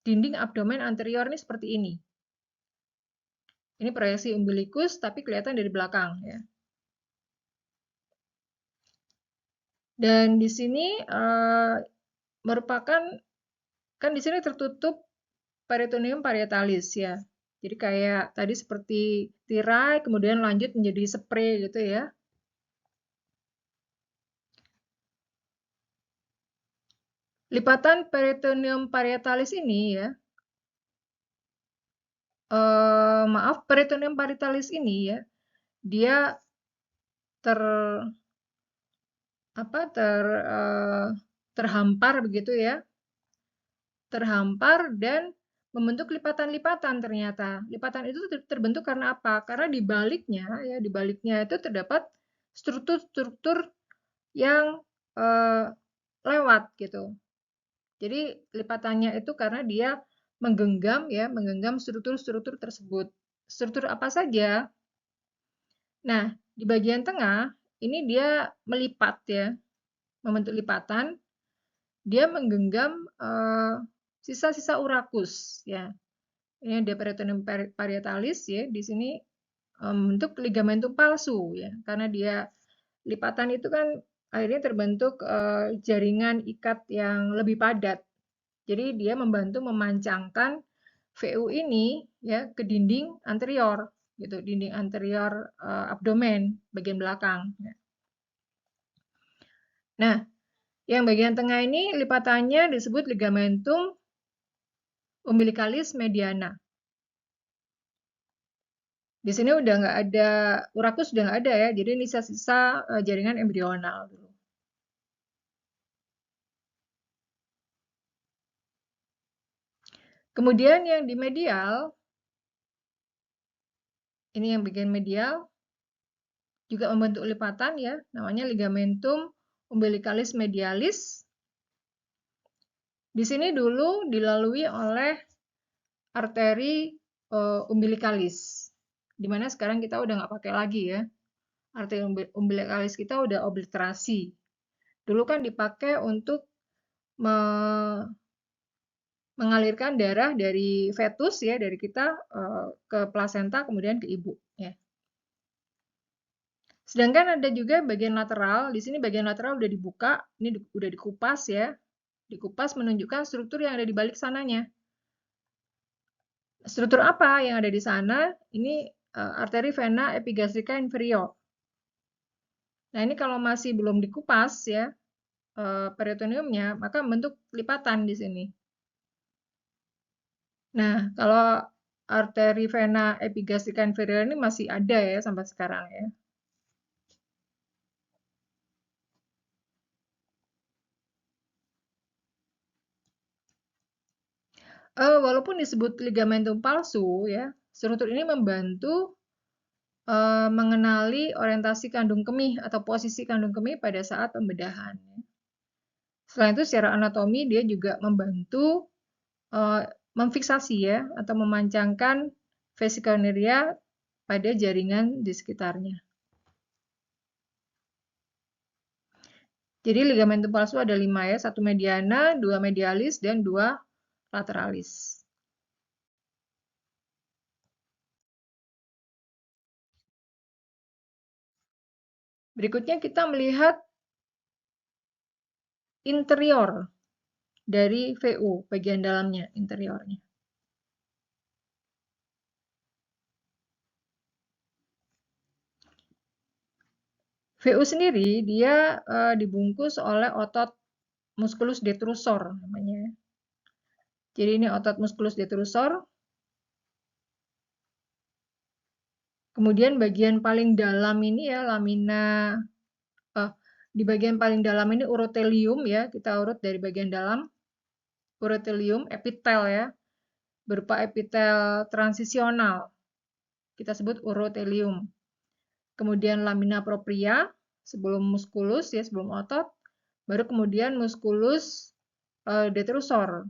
dinding abdomen anterior ini seperti ini. Ini proyeksi umbilikus tapi kelihatan dari belakang ya. Dan di sini merupakan kan di sini tertutup peritoneum parietalis ya. Jadi kayak tadi seperti tirai kemudian lanjut menjadi spray gitu ya. Lipatan peritoneum parietalis ini ya. Peritoneum parietalis ini ya. Dia terhampar begitu ya. Terhampar dan membentuk lipatan-lipatan ternyata. Lipatan itu terbentuk karena apa? Karena di baliknya itu terdapat struktur-struktur yang lewat gitu. Jadi lipatannya itu karena dia menggenggam struktur-struktur tersebut. Struktur apa saja? Nah, di bagian tengah ini dia melipat ya, membentuk lipatan. Dia menggenggam sisa-sisa urakus ya. Ini ada peritoneum parietalis ya, di sini membentuk ligamentum palsu ya, karena dia lipatan itu kan akhirnya terbentuk jaringan ikat yang lebih padat. Jadi dia membantu memancangkan VU ini ya ke dinding anterior gitu, dinding anterior abdomen bagian belakang. Nah, yang bagian tengah ini lipatannya disebut ligamentum umbilicalis mediana. Di sini udah nggak ada, urakus udah nggak ada ya, jadi ini sisa-sisa jaringan embrional dulu. Kemudian yang di medial, ini yang bagian medial, juga membentuk lipatan ya, namanya ligamentum umbilicalis medialis. Di sini dulu dilalui oleh arteri umbilicalis, dimana sekarang kita udah nggak pakai lagi ya. Arteri umbilicalis kita udah obliterasi. Dulu kan dipakai untuk mengalirkan darah dari fetus ya, dari kita ke plasenta kemudian ke ibu ya. Sedangkan ada juga bagian lateral, di sini bagian lateral udah dibuka, ini udah dikupas ya. Dikupas menunjukkan struktur yang ada di balik sananya. Struktur apa yang ada di sana? Ini arteri vena epigastrika inferior. Nah, ini kalau masih belum dikupas ya peritoneumnya, maka membentuk lipatan di sini. Nah, kalau arteri vena epigastrika inferior ini masih ada ya sampai sekarang ya. Walaupun disebut ligamentum palsu ya, struktur ini membantu mengenali orientasi kandung kemih atau posisi kandung kemih pada saat pembedahan. Selain itu secara anatomi dia juga membantu memfiksasi ya atau memancangkan vesiconirea pada jaringan di sekitarnya. Jadi ligamentum palsu ada 5 ya, 1 mediana, 2 medialis, dan 2 lateralis. Berikutnya kita melihat interior dari VU, bagian dalamnya, interiornya. VU sendiri dia dibungkus oleh otot musculus detrusor namanya. Jadi ini otot musculus detrusor. Kemudian bagian paling dalam ini ya lamina, di bagian paling dalam ini urotelium ya, kita urut dari bagian dalam. Urotelium, epitel ya, berupa epitel transisional. Kita sebut urotelium. Kemudian lamina propria sebelum musculus ya, sebelum otot. Baru kemudian musculus detrusor.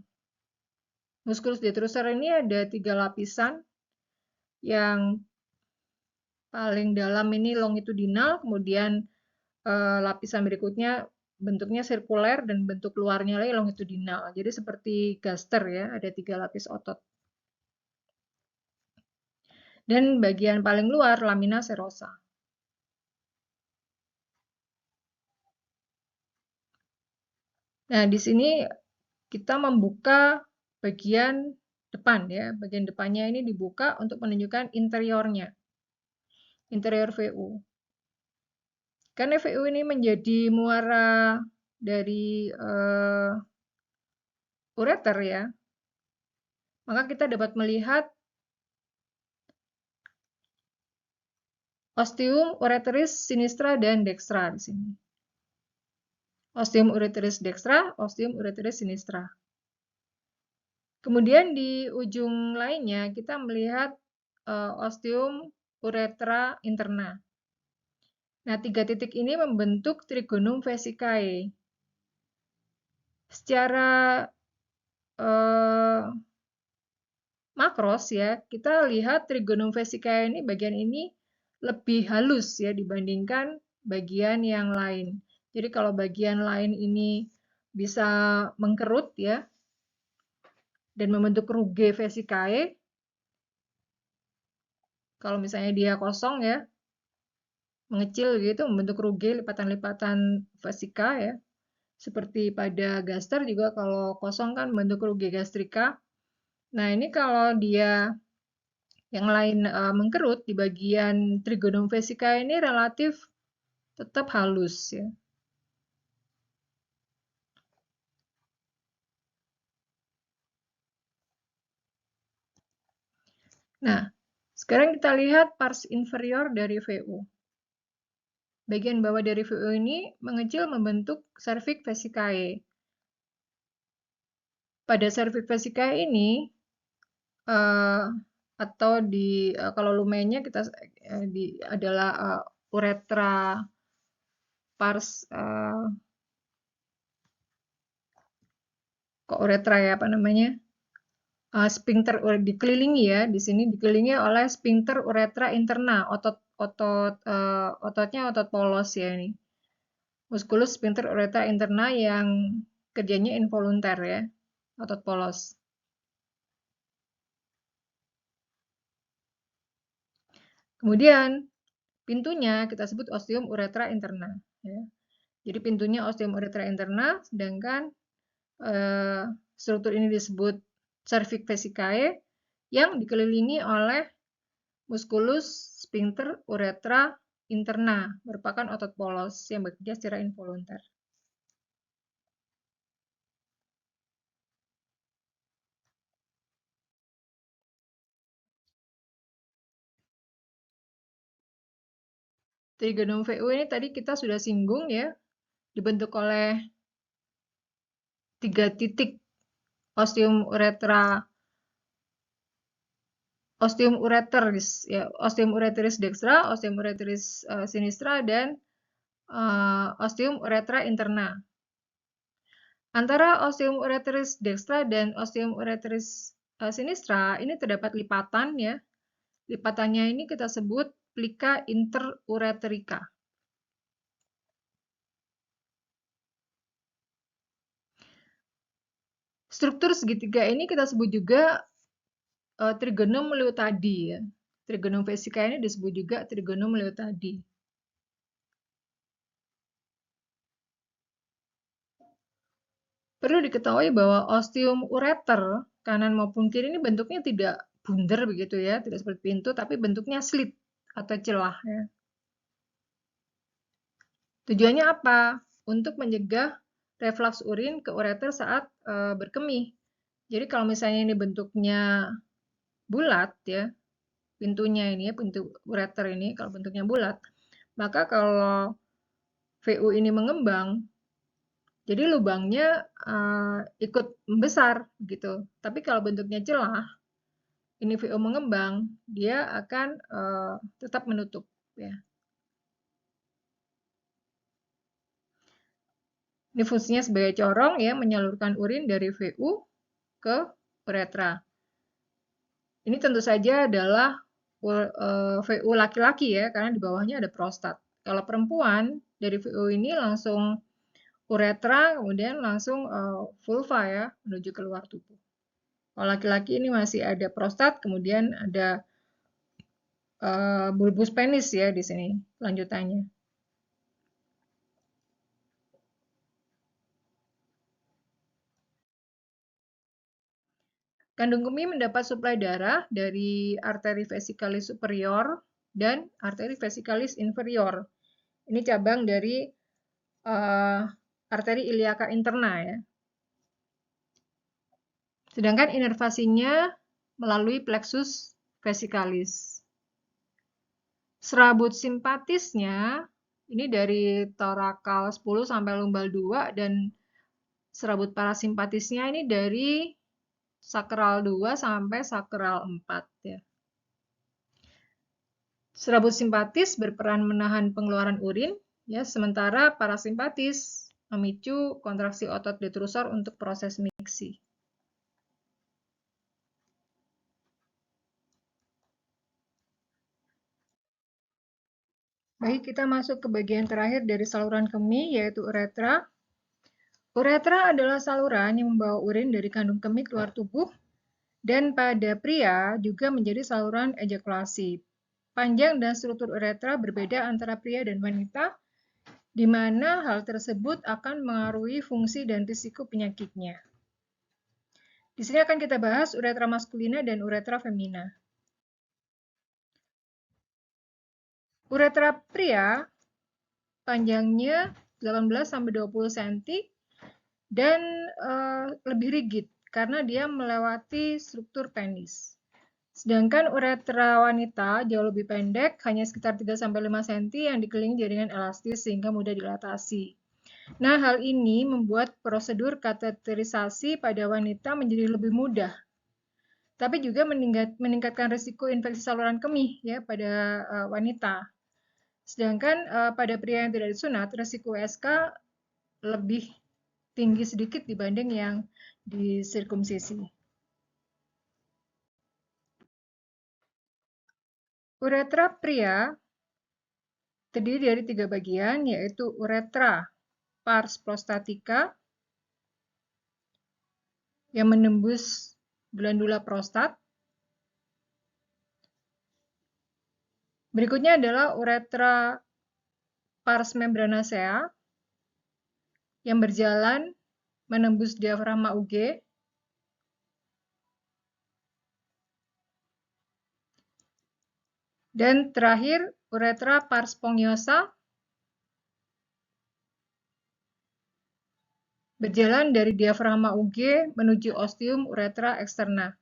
Musculus detrusor ini ada 3 lapisan. Yang paling dalam ini longitudinal, kemudian lapisan berikutnya bentuknya sirkuler dan bentuk luarnya lagi longitudinal. Jadi seperti gaster ya, ada 3 lapis otot. Dan bagian paling luar lamina serosa. Nah, di sini kita membuka bagian depan ya. Bagian depannya ini dibuka untuk menunjukkan interiornya. Interior VU. Karena VU ini menjadi muara dari ureter ya, maka kita dapat melihat ostium ureteris sinistra dan dextra di sini. Ostium ureteris dextra, ostium ureteris sinistra. Kemudian di ujung lainnya kita melihat ostium uretra interna. Nah, 3 titik ini membentuk trigonum vesicae. Secara makros ya, kita lihat trigonum vesicae ini bagian ini lebih halus ya dibandingkan bagian yang lain. Jadi kalau bagian lain ini bisa mengkerut ya dan membentuk rugae vesicae. Kalau misalnya dia kosong ya, mengecil gitu membentuk rugae lipatan-lipatan vesika ya. Seperti pada gaster juga kalau kosong kan membentuk rugae gastrika. Nah, ini kalau dia yang lain mengkerut di bagian trigonum vesica ini relatif tetap halus ya. Nah, sekarang kita lihat pars inferior dari VU. Bagian bawah dari VU ini mengecil membentuk cervix vesicae. Pada cervix vesicae ini atau di kalau lumenya kita adalah uretra pars kok uretra ya apa namanya? Sphincter dikelilingi ya, di sini dikelilingi oleh sphincter uretra interna, ototnya otot polos ya ini. Musculus sphincter uretra interna yang kerjanya involunter ya, otot polos. Kemudian pintunya kita sebut ostium uretra interna ya. Jadi pintunya ostium uretra interna, sedangkan struktur ini disebut cervix vesicae yang dikelilingi oleh musculus sphincter uretra interna, merupakan otot polos yang bekerja secara involunter. Trigonum VU ini tadi kita sudah singgung ya, dibentuk oleh 3 titik ostium ureteris ya, ostium ureteris dextra, ostium ureteris sinistra dan ostium uretra interna. Antara ostium ureteris dextra dan ostium ureteris sinistra ini terdapat lipatan ya. Lipatannya ini kita sebut plica interureterica. Struktur segitiga ini kita sebut juga trigonum leotadi ya. Trigonum vesica ini disebut juga trigonum leotadi. Perlu diketahui bahwa ostium ureter kanan maupun kiri ini bentuknya tidak bundar begitu ya, tidak seperti pintu, tapi bentuknya slit atau celah ya. Tujuannya apa? Untuk mencegah reflux urin ke ureter saat berkemih. Jadi kalau misalnya ini bentuknya bulat ya, pintunya ini ya, pintu ureter ini kalau bentuknya bulat, maka kalau VU ini mengembang, jadi lubangnya ikut membesar gitu. Tapi kalau bentuknya celah, ini VU mengembang, dia akan tetap menutup ya. Ini fungsinya sebagai corong ya, menyalurkan urin dari VU ke uretra. Ini tentu saja adalah VU laki-laki ya, karena di bawahnya ada prostat. Kalau perempuan, dari VU ini langsung uretra, kemudian langsung vulva ya, menuju keluar tubuh. Kalau laki-laki ini masih ada prostat, kemudian ada bulbus penis ya di sini lanjutannya. Kandung kemih mendapat suplai darah dari arteri vesikalis superior dan arteri vesikalis inferior. Ini cabang dari arteri iliaca interna ya. Sedangkan inervasinya melalui plexus vesikalis. Serabut simpatisnya ini dari torakal 10 sampai lumbal 2 dan serabut parasimpatisnya ini dari sakral 2 sampai sakral 4 ya. Serabut simpatis berperan menahan pengeluaran urin ya, sementara parasimpatis memicu kontraksi otot detrusor untuk proses miksi. Baik, kita masuk ke bagian terakhir dari saluran kemih, yaitu uretra. Uretra adalah saluran yang membawa urin dari kandung kemih keluar tubuh, dan pada pria juga menjadi saluran ejakulasi. Panjang dan struktur uretra berbeda antara pria dan wanita, di mana hal tersebut akan mengaruhi fungsi dan risiko penyakitnya. Di sini akan kita bahas uretra maskulina dan uretra femina. Uretra pria panjangnya 18-20 cm dan lebih rigid karena dia melewati struktur penis. Sedangkan uretra wanita jauh lebih pendek, hanya sekitar 3-5 cm yang dikelilingi jaringan elastis sehingga mudah dilatasi. Nah, hal ini membuat prosedur kateterisasi pada wanita menjadi lebih mudah. Tapi juga meningkatkan risiko infeksi saluran kemih ya pada wanita. Sedangkan pada pria yang tidak disunat, risiko SK lebih tinggi sedikit dibanding yang disirkumsisi. Uretra pria terdiri dari 3 bagian, yaitu uretra pars prostatica yang menembus glandula prostat. Berikutnya adalah uretra pars membranacea yang berjalan menembus diafragma UG. Dan terakhir, uretra pars spongiosa berjalan dari diafragma UG menuju ostium uretra eksterna.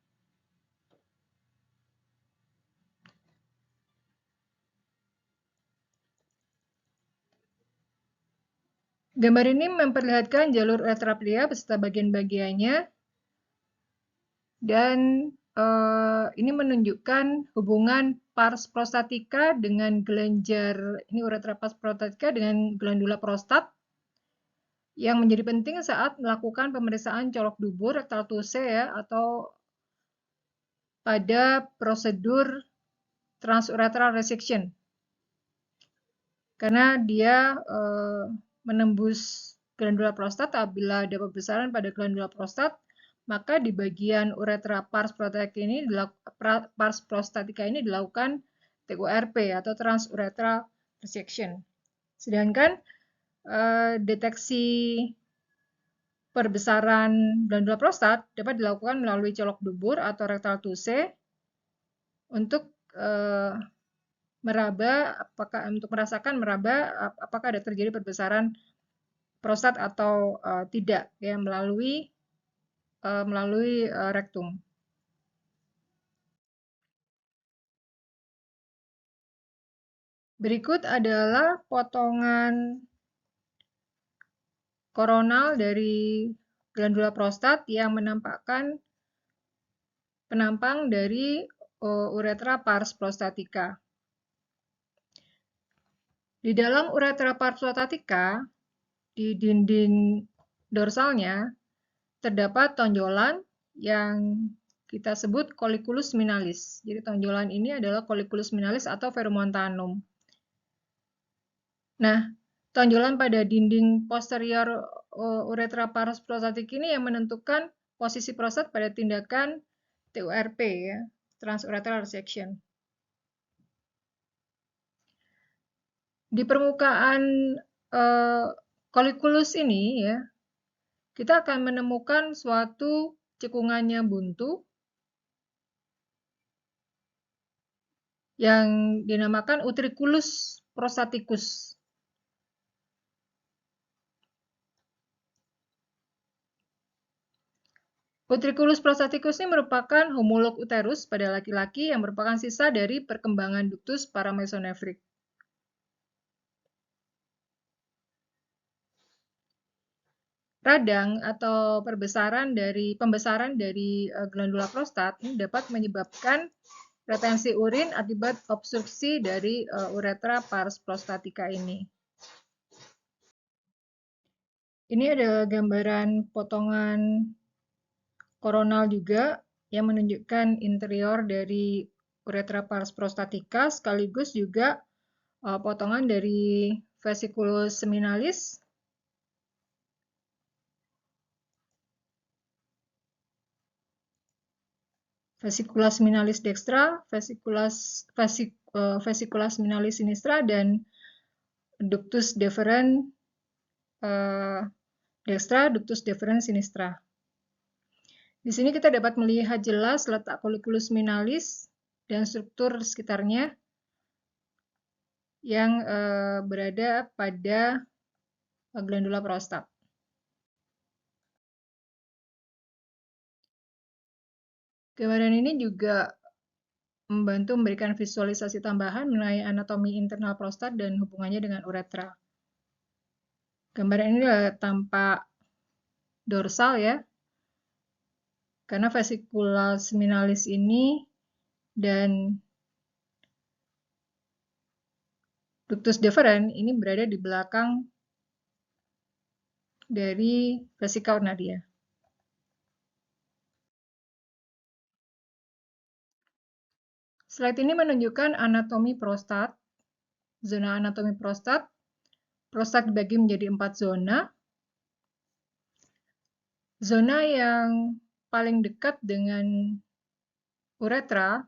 Gambar ini memperlihatkan jalur uretra pria beserta bagian-bagiannya, dan ini menunjukkan hubungan pars prostatica dengan kelenjar, ini uretra pars prostatica dengan glandula prostat, yang menjadi penting saat melakukan pemeriksaan colok dubur rectal tuse ya, atau pada prosedur transuretral resection. Karena dia menembus glandula prostat. Apabila ada pembesaran pada glandula prostat, maka di bagian uretra pars prostatica ini dilakukan TURP atau transuretral resection. Sedangkan deteksi perbesaran glandula prostat dapat dilakukan melalui colok dubur atau rectal tuse untuk meraba, untuk merasakan meraba apakah ada terjadi perbesaran prostat atau tidak ya melalui rektum. Berikut adalah potongan koronal dari glandula prostat yang penampang dari uretra pars prostatica. Di dalam uretra pars prostatica, di dinding dorsalnya, terdapat tonjolan yang kita sebut colliculus minalis. Jadi tonjolan ini adalah colliculus minalis atau verumontanum. Nah, tonjolan pada dinding posterior uretra pars prostatic ini yang menentukan posisi prostat pada tindakan TURP ya, transurethral resection. Di permukaan colliculus ini ya, kita akan menemukan suatu cekungannya buntu yang dinamakan utriculus prostaticus. Utriculus prostaticus ini merupakan homolog uterus pada laki-laki yang merupakan sisa dari perkembangan ductus paramesonefrik. Radang atau pembesaran dari glandula prostat ini dapat menyebabkan retensi urin akibat obstruksi dari uretra pars prostatica ini. Ini adalah gambaran potongan koronal juga yang menunjukkan interior dari uretra pars prostatica sekaligus juga potongan dari vesiculus seminalis. Vesiculus minalis dextra, vesiculus minalis sinistra, dan ductus deferens dextra, ductus deferens sinistra. Di sini kita dapat melihat jelas letak colliculus minalis dan struktur sekitarnya yang berada pada glandula prostat. Gambaran ini juga membantu memberikan visualisasi tambahan mengenai anatomi internal prostat dan hubungannya dengan uretra. Gambaran ini adalah tampak dorsal ya, karena vesiculus minalis ini dan ductus deferens ini berada di belakang dari vesika urnaria. Slide ini menunjukkan anatomi prostat. Zona anatomi prostat. Prostat dibagi menjadi 4 zona. Zona yang paling dekat dengan uretra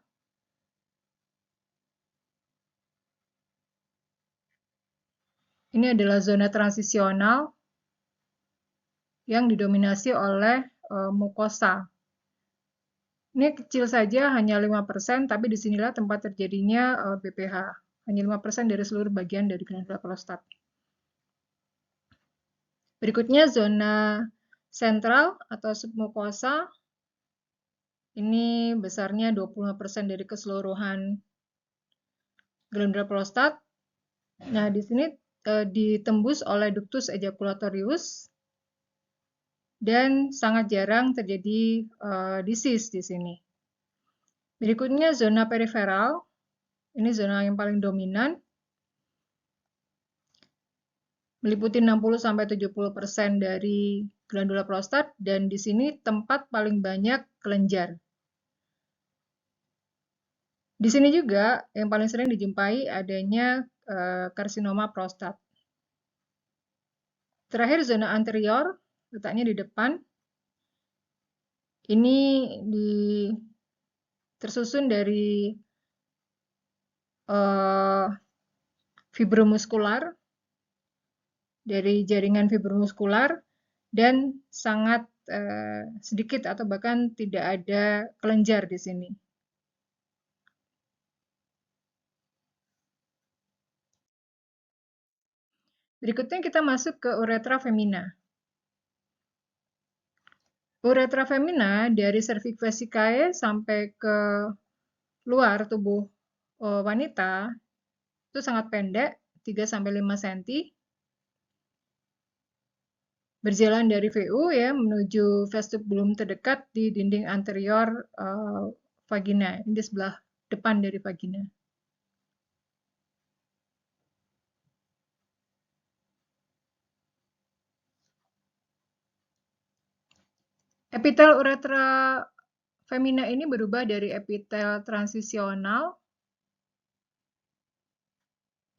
ini adalah zona transisional yang didominasi oleh mukosa. Ini kecil saja, hanya 5%, tapi disinilah tempat terjadinya BPH. Hanya 5% dari seluruh bagian dari glandula prostat. Berikutnya zona sentral atau submukosa. Ini besarnya 25% dari keseluruhan glandula prostat. Nah, di sini ditembus oleh ductus ejaculatorius dan sangat jarang terjadi disease di sini. Berikutnya zona periferal. Ini zona yang paling dominan. Meliputi 60-70% dari glandula prostat dan di sini tempat paling banyak kelenjar. Di sini juga yang paling sering dijumpai adanya karsinoma prostat. Terakhir zona anterior, letaknya di depan. Ini tersusun dari fibromuskular, dari jaringan fibromuskular, dan sangat sedikit atau bahkan tidak ada kelenjar di sini. Berikutnya kita masuk ke uretra femina. Uretra femina dari cervix vesicae sampai ke luar tubuh wanita itu sangat pendek, 3-5 cm. Berjalan dari VU ya menuju vestibulum terdekat di dinding anterior vagina, di sebelah depan dari vagina. Epitel uretra femina ini berubah dari epitel transisional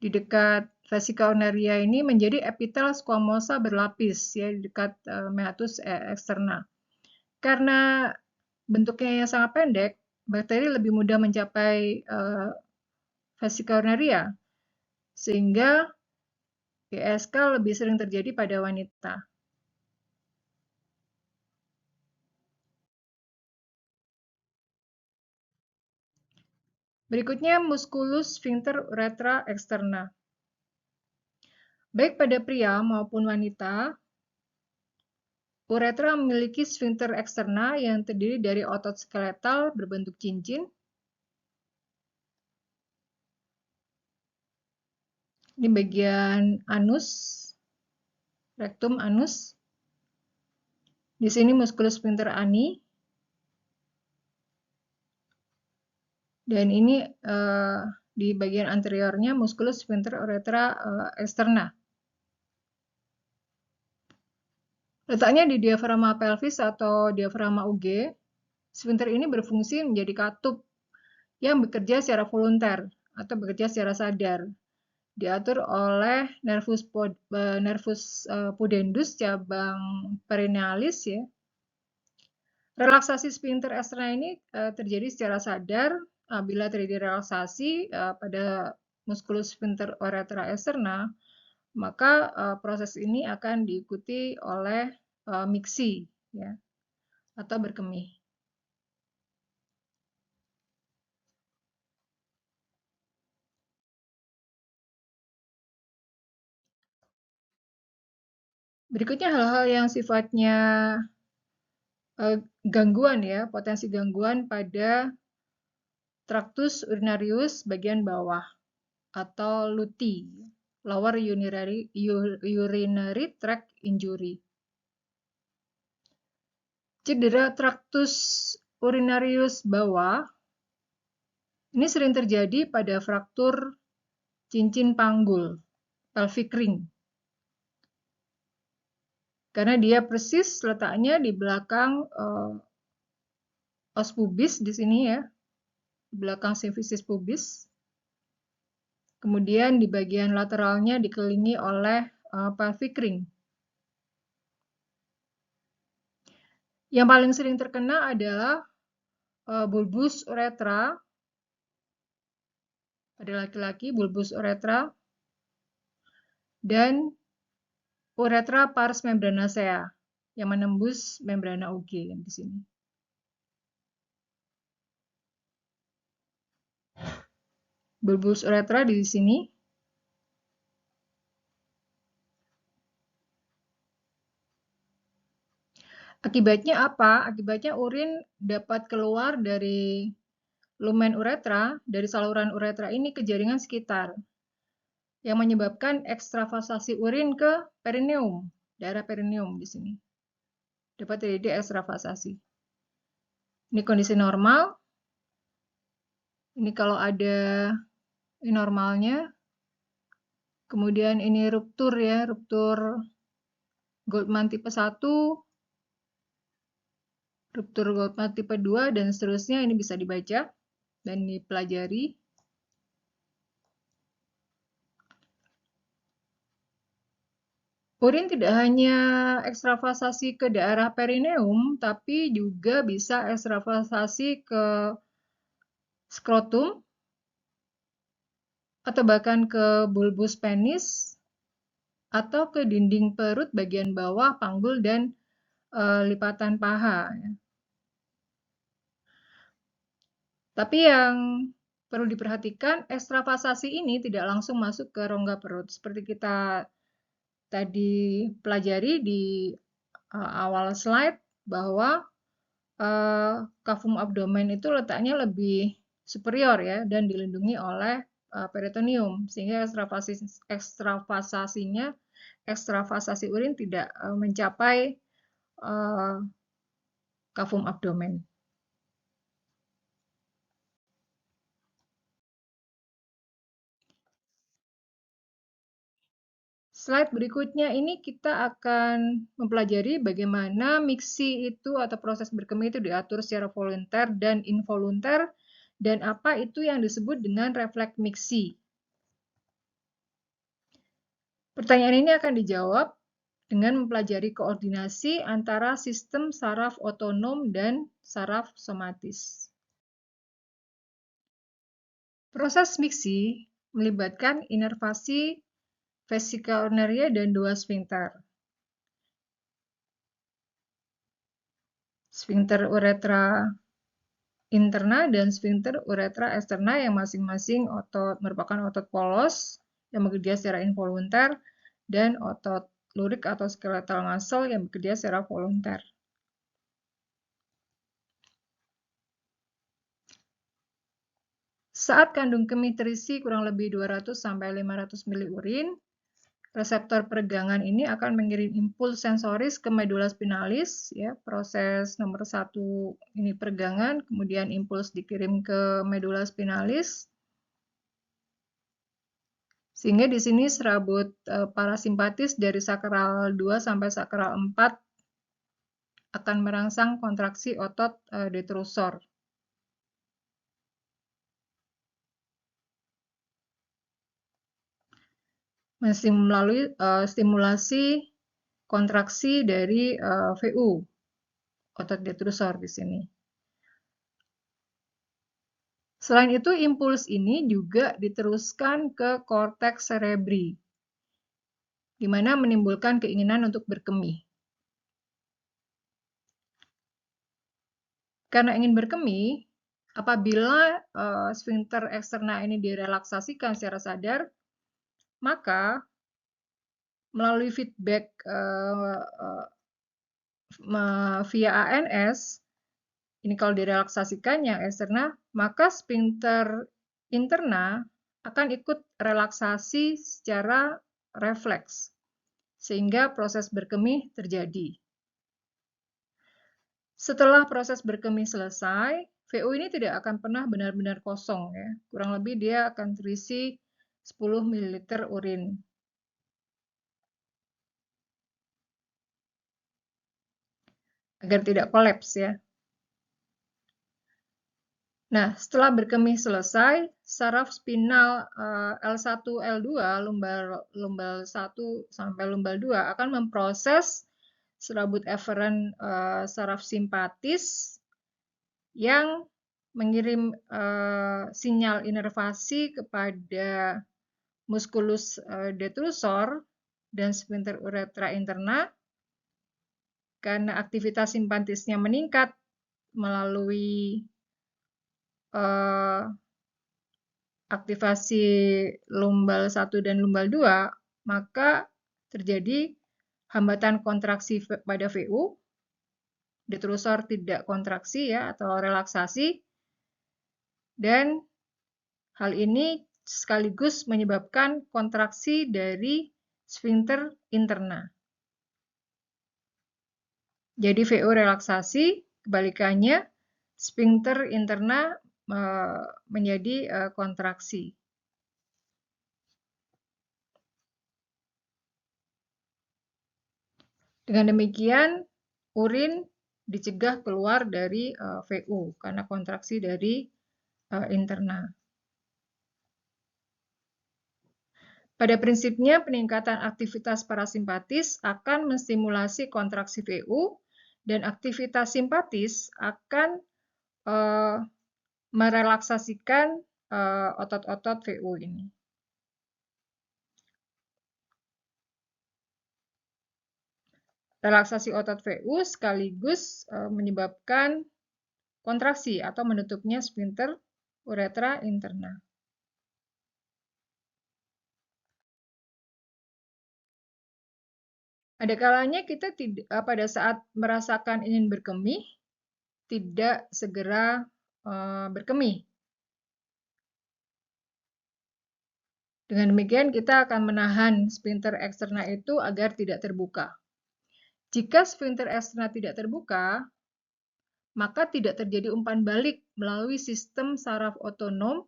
di dekat vesika urinaria ini menjadi epitel squamosa berlapis ya di dekat meatus externa. Karena bentuknya yang sangat pendek, bakteri lebih mudah mencapai vesika urinaria sehingga GSK lebih sering terjadi pada wanita. Berikutnya musculus sphincter uretra externa. Baik pada pria maupun wanita, uretra memiliki sphincter externa yang terdiri dari otot skeletal berbentuk cincin. Ini bagian anus, rektum anus. Di sini musculus sphincter ani. Dan ini di bagian anteriornya musculus sphincter uretra externa. Letaknya di diafragma pelvis atau diafragma UG, sphincter ini berfungsi menjadi katup yang bekerja secara volunter atau bekerja secara sadar. Diatur oleh nervus pudendus cabang perinealis ya. Relaksasi sphincter externa ini terjadi secara sadar apabila terjadi relaksasi pada musculus sphincter uretra externa, maka proses ini akan diikuti oleh miksi ya, atau berkemih. Berikutnya hal-hal yang sifatnya gangguan ya, potensi gangguan pada tractus urinarius bagian bawah atau LUTI, lower urinary tract injury. Cedera tractus urinarius bawah ini sering terjadi pada fraktur cincin panggul, pelvic ring. Karena dia persis letaknya di belakang os pubis di sini ya, di belakang sifisis pubis. Kemudian di bagian lateralnya dikelilingi oleh pelvic ring. Yang paling sering terkena adalah bulbus uretra. Pada laki-laki bulbus uretra dan uretra pars membranacea yang menembus membrana UG di sini. Bulbus uretra di sini. Akibatnya apa? Akibatnya urin dapat keluar dari lumen uretra, dari saluran uretra ini ke jaringan sekitar, yang menyebabkan ekstravasasi urin ke perineum, daerah perineum di sini. Dapat terjadi ekstravasasi. Ini kondisi normal. Ini kalau ada normalnya. Kemudian ini ruptur ya, ruptur Goldman tipe 1, ruptur Goldman tipe 2, dan seterusnya. Ini bisa dibaca dan dipelajari. Urin tidak hanya ekstravasasi ke daerah perineum, tapi juga bisa ekstravasasi ke skrotum, atau bahkan ke bulbus penis, atau ke dinding perut bagian bawah, panggul, dan lipatan paha. Tapi yang perlu diperhatikan, ekstravasasi ini tidak langsung masuk ke rongga perut. Seperti kita tadi pelajari di awal slide bahwa cavum abdomen itu letaknya lebih superior ya dan dilindungi oleh peritoneum sehingga ekstravasasi urin tidak mencapai cavum abdomen. Slide berikutnya ini kita akan mempelajari bagaimana miksi itu atau proses berkemih itu diatur secara volunter dan involunter dan apa itu yang disebut dengan refleks miksi. Pertanyaan ini akan dijawab dengan mempelajari koordinasi antara sistem saraf otonom dan saraf somatis. Proses miksi melibatkan inervasi vesika urinaria dan dua sfinkter. Sfinkter uretra interna dan sfinkter uretra eksterna yang masing-masing merupakan otot polos yang bekerja secara involunter dan otot lurik atau skeletal muscle yang bekerja secara volunter. Saat kandung kemih terisi kurang lebih 200 sampai 500 ml urin, reseptor peregangan ini akan mengirim impuls sensoris ke medula spinalis, ya, proses nomor 1 ini peregangan, kemudian impuls dikirim ke medula spinalis, sehingga di sini serabut parasimpatis dari sakral 2 sampai sakral 4 akan merangsang kontraksi otot detrusor. Masih melalui stimulasi kontraksi dari VU, otot detrusor di sini. Selain itu, impuls ini juga diteruskan ke korteks cerebri, di mana menimbulkan keinginan untuk berkemih. Karena ingin berkemih, apabila sfinkter eksterna ini direlaksasikan secara sadar, maka melalui feedback via ANS, ini kalau direlaksasikan yang eksterna, maka sfinkter interna akan ikut relaksasi secara refleks, sehingga proses berkemih terjadi. Setelah proses berkemih selesai, VU ini tidak akan pernah benar-benar kosong, ya. Kurang lebih dia akan terisi 10 ml urin. Agar tidak kolaps, ya. Nah, setelah berkemih selesai, saraf spinal L1, L2, lumbal 1 sampai lumbal 2 akan memproses serabut eferen saraf simpatis yang mengirim sinyal inervasi kepada musculus detrusor dan sfinkter uretra interna karena aktivitas simpatisnya meningkat melalui aktivasi lumbal 1 dan lumbal 2, maka terjadi hambatan kontraksi pada VU, detrusor tidak kontraksi, ya, atau relaksasi, dan hal ini sekaligus menyebabkan kontraksi dari sfinkter interna. Jadi VU relaksasi, kebalikannya sfinkter interna menjadi kontraksi. Dengan demikian, urin dicegah keluar dari VU karena kontraksi dari interna. Pada prinsipnya, peningkatan aktivitas parasimpatis akan menstimulasi kontraksi VU dan aktivitas simpatis akan merelaksasikan otot-otot VU ini. Relaksasi otot VU sekaligus menyebabkan kontraksi atau menutupnya sfinkter uretra interna. Ada kalanya kita pada saat merasakan ingin berkemih, tidak segera berkemih. Dengan demikian, kita akan menahan sphincter eksterna itu agar tidak terbuka. Jika sphincter eksterna tidak terbuka, maka tidak terjadi umpan balik melalui sistem saraf otonom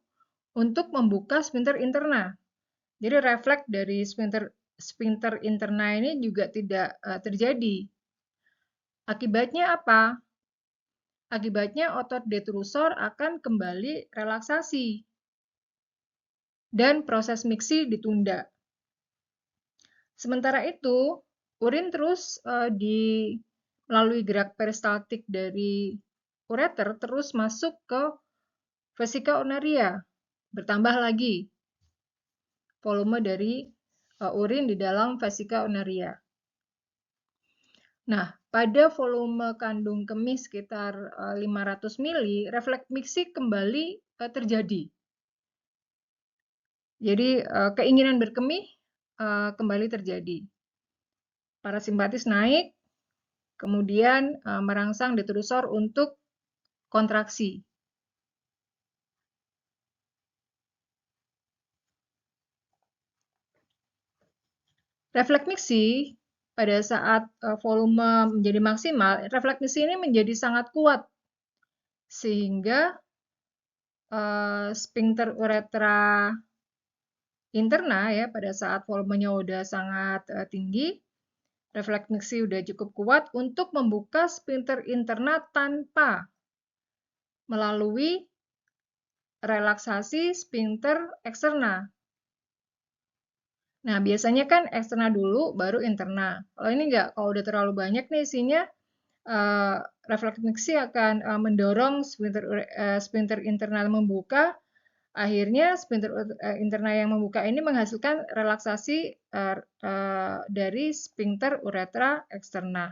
untuk membuka sphincter interna. Jadi refleks dari sphincter interna ini juga tidak terjadi. Akibatnya apa? Akibatnya otot detrusor akan kembali relaksasi dan proses miksi ditunda. Sementara itu, urin terus melalui gerak peristaltik dari ureter terus masuk ke vesika urinaria. Bertambah lagi volume dari urin di dalam vesika urinaria. Nah, pada volume kandung kemih sekitar 500 ml, refleks miksi kembali terjadi. Jadi keinginan berkemih kembali terjadi. Parasimpatis naik, kemudian merangsang detrusor untuk kontraksi. Refleks miksi pada saat volume menjadi maksimal, refleks miksi ini menjadi sangat kuat sehingga sphincter uretra interna ya pada saat volumenya udah sangat tinggi, refleks miksi udah cukup kuat untuk membuka sphincter interna tanpa melalui relaksasi sphincter eksterna. Nah, biasanya kan eksterna dulu, baru interna. Kalau ini enggak, kalau udah terlalu banyak nih isinya, refleks miksi akan mendorong sphincter internal membuka, akhirnya sphincter interna yang membuka ini menghasilkan relaksasi dari sphincter uretra eksterna.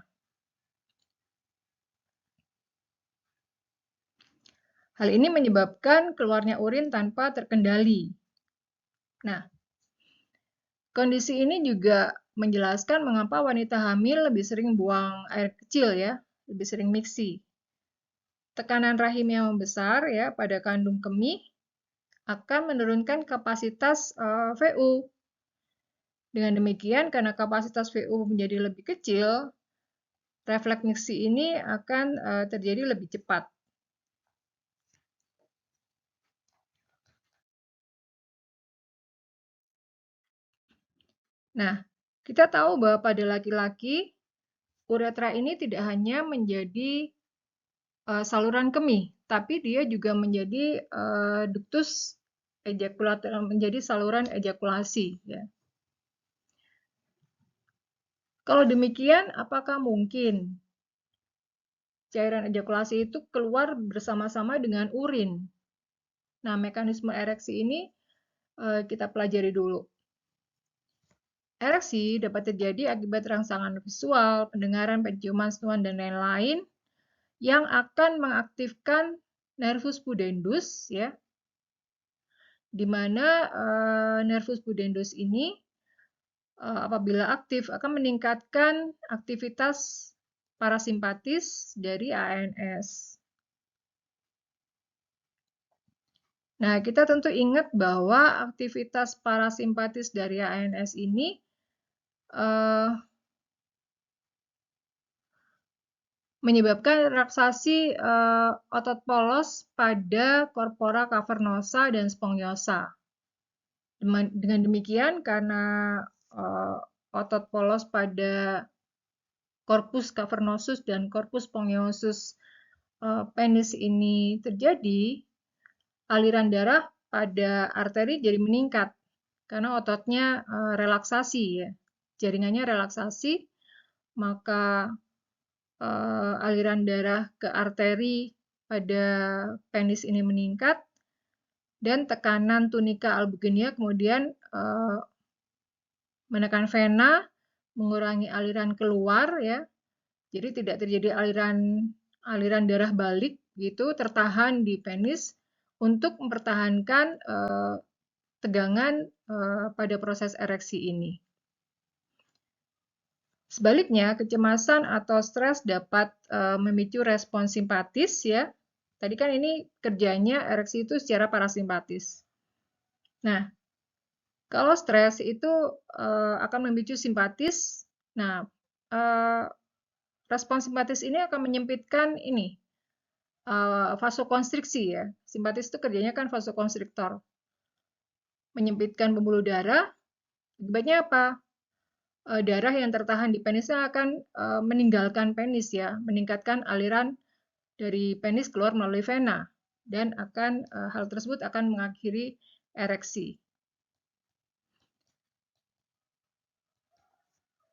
Hal ini menyebabkan keluarnya urin tanpa terkendali. Nah, kondisi ini juga menjelaskan mengapa wanita hamil lebih sering buang air kecil ya, lebih sering miksi. Tekanan rahim yang membesar ya pada kandung kemih akan menurunkan kapasitas VU. Dengan demikian, karena kapasitas VU menjadi lebih kecil, refleks miksi ini akan terjadi lebih cepat. Nah, kita tahu bahwa pada laki-laki, uretra ini tidak hanya menjadi saluran kemih, tapi dia juga menjadi ductus ejakulator, menjadi saluran ejakulasi. Ya. Kalau demikian, apakah mungkin cairan ejakulasi itu keluar bersama-sama dengan urin? Nah, mekanisme ereksi ini kita pelajari dulu. Ereksi dapat terjadi akibat rangsangan visual, pendengaran, penciuman, sentuhan, dan lain-lain yang akan mengaktifkan nervus pudendus, ya, di mana nervus pudendus ini apabila aktif akan meningkatkan aktivitas parasimpatis dari ANS. Nah, kita tentu ingat bahwa aktivitas parasimpatis dari ANS ini menyebabkan relaksasi otot polos pada corpora cavernosa dan spongiosa. Dengan demikian, karena otot polos pada corpus cavernosus dan corpus spongiosus penis ini terjadi, aliran darah pada arteri jadi meningkat karena ototnya relaksasi ya, jaringannya relaksasi, maka aliran darah ke arteri pada penis ini meningkat dan tekanan tunika albugenia kemudian menekan vena, mengurangi aliran keluar ya, jadi tidak terjadi aliran darah balik gitu tertahan di penis untuk mempertahankan tegangan pada proses ereksi ini. Sebaliknya, kecemasan atau stres dapat memicu respons simpatis ya. Tadi kan ini kerjanya ereksi itu secara parasimpatis. Nah, kalau stres itu akan memicu simpatis. Nah, respons simpatis ini akan menyempitkan ini vasokonstriksi ya. Simpatis itu kerjanya kan vasokonstriktor. Menyempitkan pembuluh darah. Akibatnya apa? Darah yang tertahan di penisnya akan meninggalkan penis ya, meningkatkan aliran dari penis keluar melalui vena dan hal tersebut akan mengakhiri ereksi.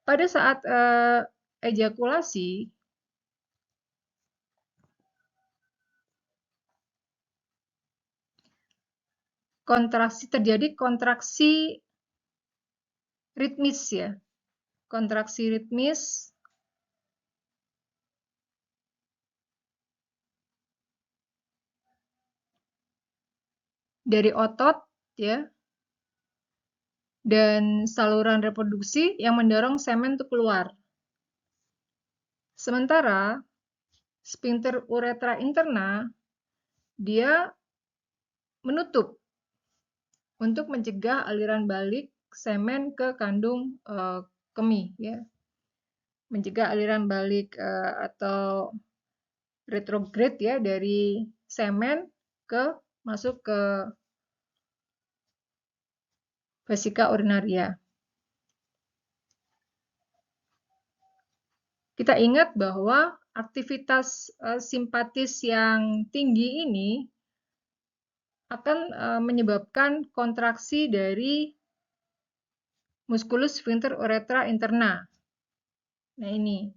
Pada saat ejakulasi, terjadi kontraksi ritmis ya. Kontraksi ritmis dari otot ya dan saluran reproduksi yang mendorong semen untuk keluar. Sementara sphincter uretra interna dia menutup untuk mencegah aliran balik semen ke kandung kemih ya. Mencegah aliran balik atau retrograde ya dari semen masuk ke vesika urinaria. Kita ingat bahwa aktivitas simpatis yang tinggi ini akan menyebabkan kontraksi dari musculus sphincter uretra interna. Nah ini.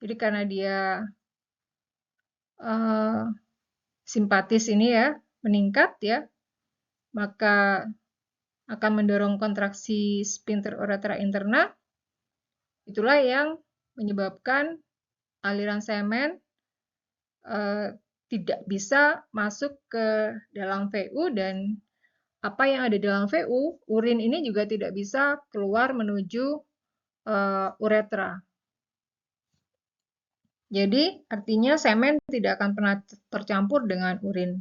Jadi karena dia simpatis ini ya meningkat ya, maka akan mendorong kontraksi sphincter uretra interna. Itulah yang menyebabkan aliran semen tidak bisa masuk ke dalam VU dan apa yang ada dalam VU, urin ini juga tidak bisa keluar menuju uretra. Jadi artinya semen tidak akan pernah tercampur dengan urin.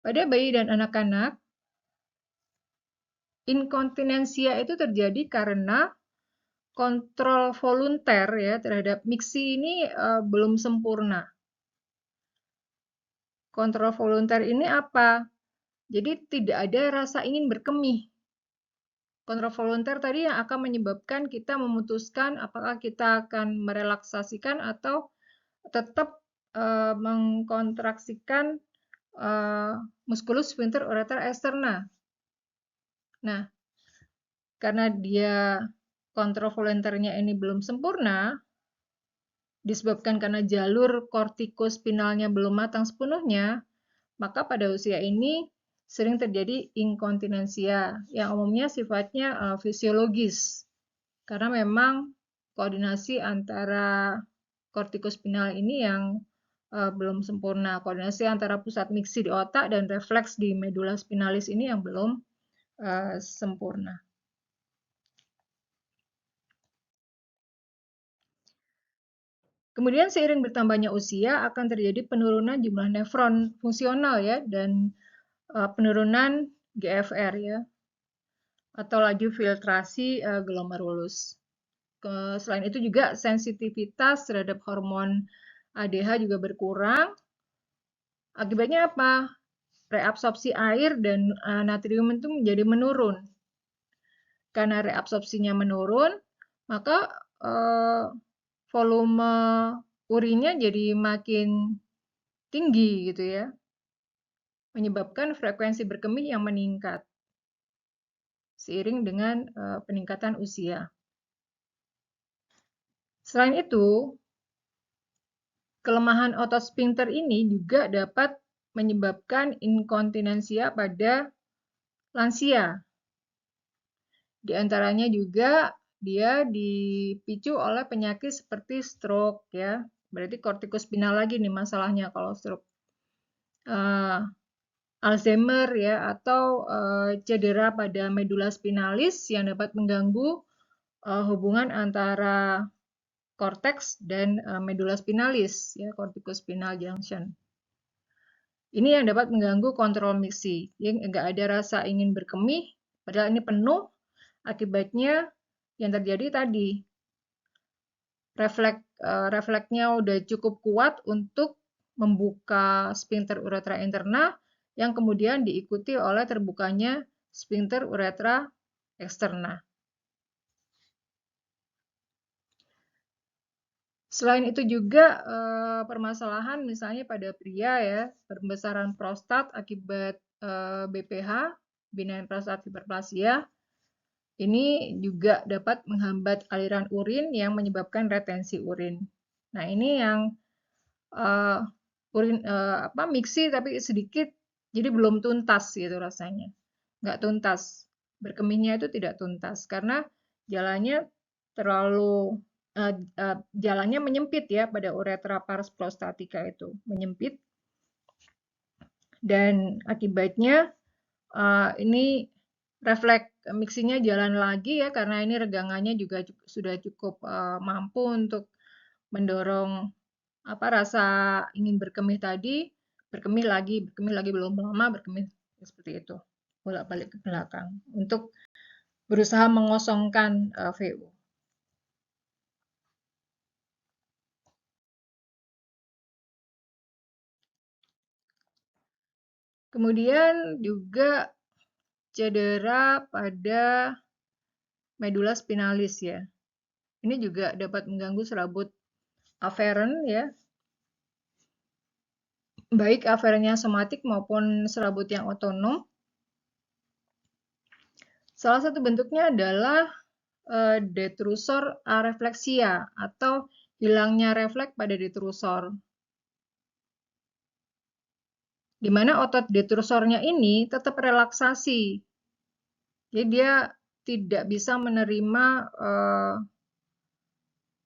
Pada bayi dan anak-anak, inkontinensia itu terjadi karena kontrol volunter ya terhadap miksi ini belum sempurna. Kontrol volunter ini apa? Jadi tidak ada rasa ingin berkemih. Kontrol volunter tadi yang akan menyebabkan kita memutuskan apakah kita akan merelaksasikan atau tetap mengkontraksikan musculus sphincter uretra externa. Nah, karena dia kontrol volunternya ini belum sempurna, disebabkan karena jalur kortikospinalnya belum matang sepenuhnya, maka pada usia ini sering terjadi inkontinensia yang umumnya sifatnya fisiologis karena memang koordinasi antara kortikospinal ini yang belum sempurna. Koordinasi antara pusat miksi di otak dan refleks di medula spinalis ini yang belum sempurna. Kemudian seiring bertambahnya usia akan terjadi penurunan jumlah nefron fungsional ya dan penurunan GFR ya atau laju filtrasi glomerulus. Selain itu juga sensitivitas terhadap hormon ADH juga berkurang. Akibatnya apa? Reabsorpsi air dan natrium itu menjadi menurun. Karena reabsorpsinya menurun, maka volume urinnya jadi makin tinggi gitu ya. Menyebabkan frekuensi berkemih yang meningkat seiring dengan peningkatan usia. Selain itu, kelemahan otot sphincter ini juga dapat menyebabkan inkontinensia pada lansia. Di antaranya juga dia dipicu oleh penyakit seperti stroke ya. Berarti kortikospinal lagi nih masalahnya kalau stroke. Alzheimer ya, atau cedera pada medula spinalis yang dapat mengganggu hubungan antara korteks dan medula spinalis ya, corticospinal junction. Ini yang dapat mengganggu kontrol miksi. Jadi nggak ada rasa ingin berkemih, padahal ini penuh. Akibatnya yang terjadi tadi, refleksnya udah cukup kuat untuk membuka sphincter uretra interna yang kemudian diikuti oleh terbukanya sphincter uretra eksterna. Selain itu juga permasalahan misalnya pada pria ya, pembesaran prostat akibat BPH, benign prostate hyperplasia, ini juga dapat menghambat aliran urin yang menyebabkan retensi urin. Nah, ini yang urin miksi tapi sedikit, jadi belum tuntas gitu rasanya. Nggak tuntas. Berkemihnya itu tidak tuntas karena jalannya terlalu jalannya menyempit ya pada uretra pars prostatica itu, menyempit. Dan akibatnya ini refleks miksinya jalan lagi ya, karena ini regangannya juga sudah cukup mampu untuk mendorong rasa ingin berkemih tadi, berkemih lagi belum lama berkemih seperti itu, bolak-balik ke belakang untuk berusaha mengosongkan VU. Kemudian juga cedera pada medula spinalis ya. Ini juga dapat mengganggu serabut aferen ya. Baik aferennya somatik maupun serabut yang otonom. Salah satu bentuknya adalah detrusor arefleksia atau hilangnya refleks pada detrusor. Di mana otot detrusornya ini tetap relaksasi. Jadi dia tidak bisa menerima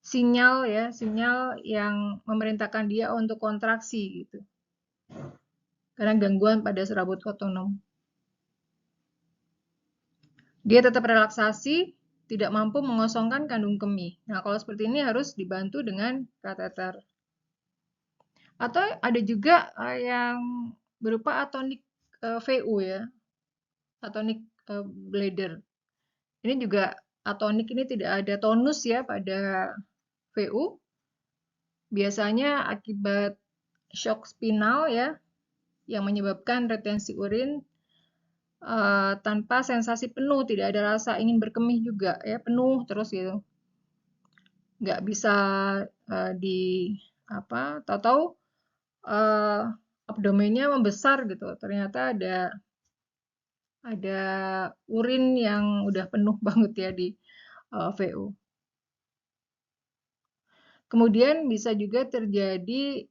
sinyal yang memerintahkan dia untuk kontraksi gitu. Karena gangguan pada serabut otonom. Dia tetap relaksasi, tidak mampu mengosongkan kandung kemih. Nah, kalau seperti ini harus dibantu dengan kateter. Atau ada juga yang berupa atonik VU ya, atonik bladder. Ini juga atonik ini tidak ada tonus ya pada VU. Biasanya akibat shock spinal ya, yang menyebabkan retensi urin tanpa sensasi penuh, tidak ada rasa ingin berkemih juga ya, penuh terus gitu. Nggak bisa tahu-tahu abdomennya membesar gitu. Ternyata ada urin yang udah penuh banget ya di VU. Kemudian bisa juga terjadi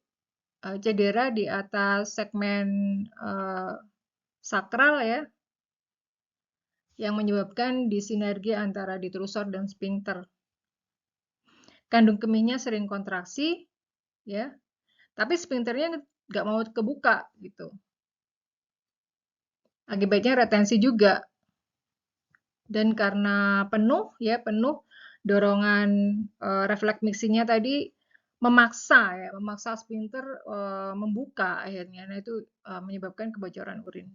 cedera di atas segmen sakral ya, yang menyebabkan disinergi antara detrusor dan sphincter. Kandung kemihnya sering kontraksi, ya, tapi sphincternya nggak mau kebuka gitu. Akibatnya retensi juga. Dan karena penuh dorongan refleks miksinya tadi memaksa sphincter membuka akhirnya. Nah, itu menyebabkan kebocoran urin.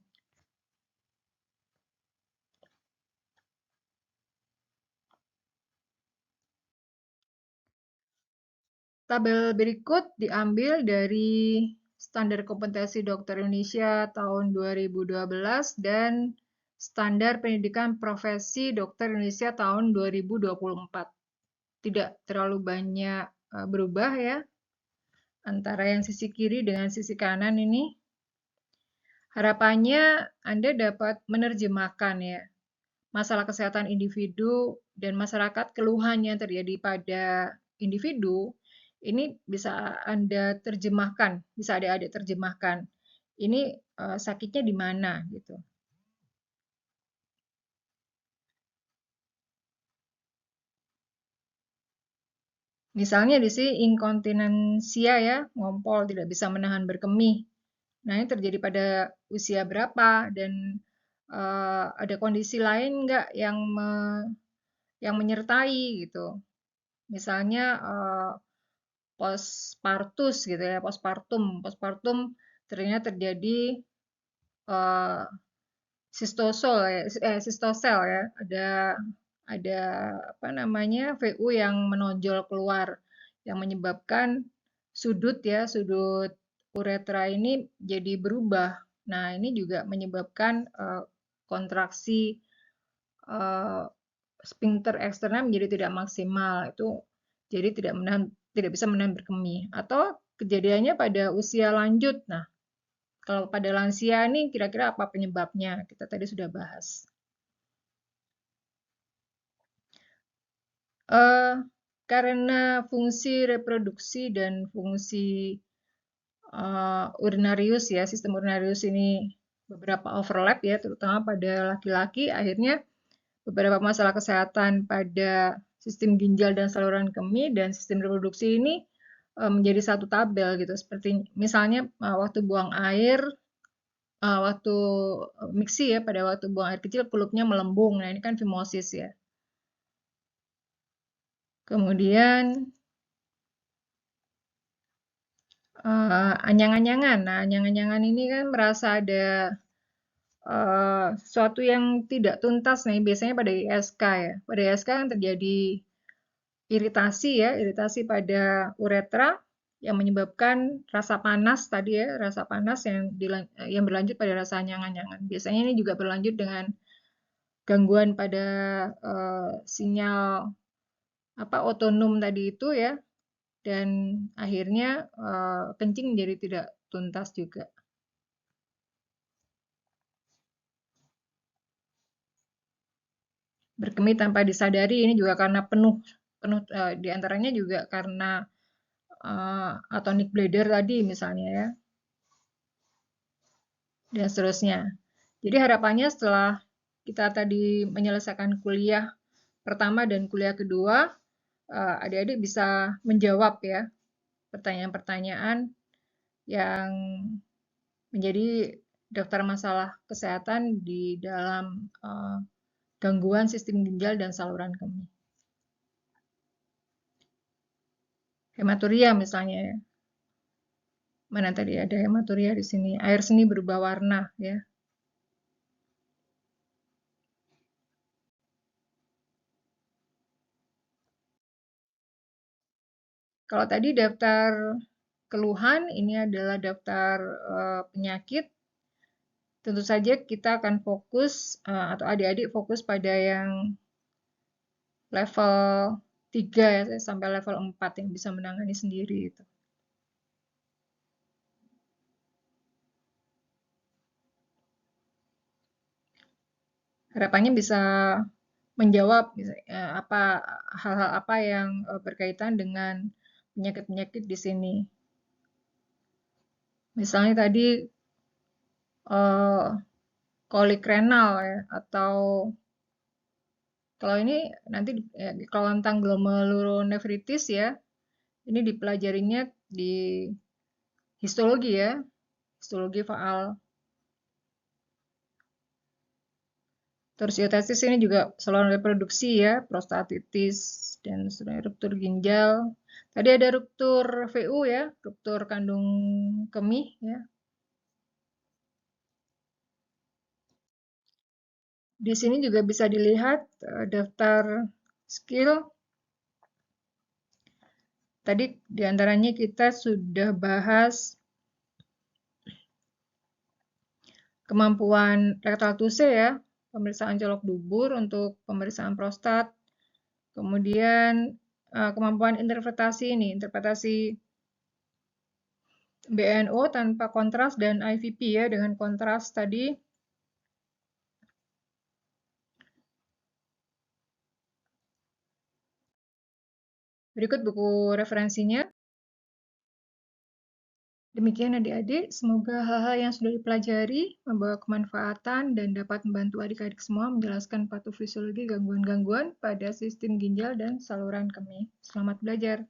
Tabel berikut diambil dari Standar Kompetensi Dokter Indonesia tahun 2012 dan Standar Pendidikan Profesi Dokter Indonesia tahun 2024. Tidak terlalu banyak berubah ya antara yang sisi kiri dengan sisi kanan ini. Harapannya Anda dapat menerjemahkan ya masalah kesehatan individu dan masyarakat, keluhan yang terjadi pada individu, ini bisa Anda terjemahkan, bisa adik-adik terjemahkan. Ini sakitnya di mana gitu. Misalnya di sini inkontinensia ya, ngompol, tidak bisa menahan berkemih. Nah, ini terjadi pada usia berapa dan ada kondisi lain nggak yang menyertai gitu. Misalnya postpartus gitu ya, postpartum ternyata terjadi uh, sistosel ya, ada apa namanya VU yang menonjol keluar yang menyebabkan sudut uretra ini jadi berubah. Nah, ini juga menyebabkan kontraksi sphincter eksternal menjadi tidak maksimal. Itu jadi tidak bisa menahan berkemih. Atau kejadiannya pada usia lanjut. Nah, kalau pada lansia nih kira-kira apa penyebabnya? Kita tadi sudah bahas. Karena fungsi reproduksi dan fungsi urinarius ya, sistem urinarius ini beberapa overlap ya, terutama pada laki-laki, akhirnya beberapa masalah kesehatan pada sistem ginjal dan saluran kemih dan sistem reproduksi ini menjadi satu tabel gitu. Seperti misalnya waktu buang air, waktu miksi ya, pada waktu buang air kecil kulupnya melembung. Nah, ini kan fimosis ya. Kemudian anyang-anyangan. Nah, anyang-anyangan ini kan merasa ada sesuatu yang tidak tuntas nih, biasanya pada ISK ya. Pada ISK kan terjadi iritasi pada uretra yang menyebabkan rasa panas tadi ya, rasa panas yang berlanjut pada rasa anyang-anyangan. Biasanya ini juga berlanjut dengan gangguan pada sinyal otonom tadi itu ya, dan akhirnya kencing jadi tidak tuntas juga. Berkemih tanpa disadari ini juga karena penuh diantaranya juga karena atonic bladder tadi misalnya ya, dan seterusnya. Jadi harapannya setelah kita tadi menyelesaikan kuliah pertama dan kuliah kedua, adik-adik bisa menjawab ya pertanyaan-pertanyaan yang menjadi daftar masalah kesehatan di dalam gangguan sistem ginjal dan saluran kemih. Hematuria misalnya ya. Mana tadi ada hematuria di sini. Air seni berubah warna ya. Kalau tadi daftar keluhan, ini adalah daftar penyakit. Tentu saja kita akan fokus atau adik-adik fokus pada yang level 3 ya, sampai level 4 yang bisa menangani sendiri itu. Harapannya bisa menjawab hal-hal apa yang berkaitan dengan penyakit-penyakit di sini. Misalnya tadi kolik renal ya, atau kalau ini nanti kalau tentang glomerulonefritis ya, ini dipelajarinya di histologi ya, histologi faal. Torsiotesis ini juga saluran reproduksi ya, prostatitis dan ruptur ginjal. Tadi ada ruptur VU ya, ruptur kandung kemih ya. Di sini juga bisa dilihat daftar skill. Tadi diantaranya kita sudah bahas kemampuan rektal tuse ya, pemeriksaan colok dubur untuk pemeriksaan prostat. Kemudian kemampuan interpretasi BNO tanpa kontras dan IVP ya, dengan kontras tadi. Berikut buku referensinya. Demikian adik-adik, semoga hal-hal yang sudah dipelajari membawa kemanfaatan dan dapat membantu adik-adik semua menjelaskan patofisiologi gangguan-gangguan pada sistem ginjal dan saluran kemih. Selamat belajar!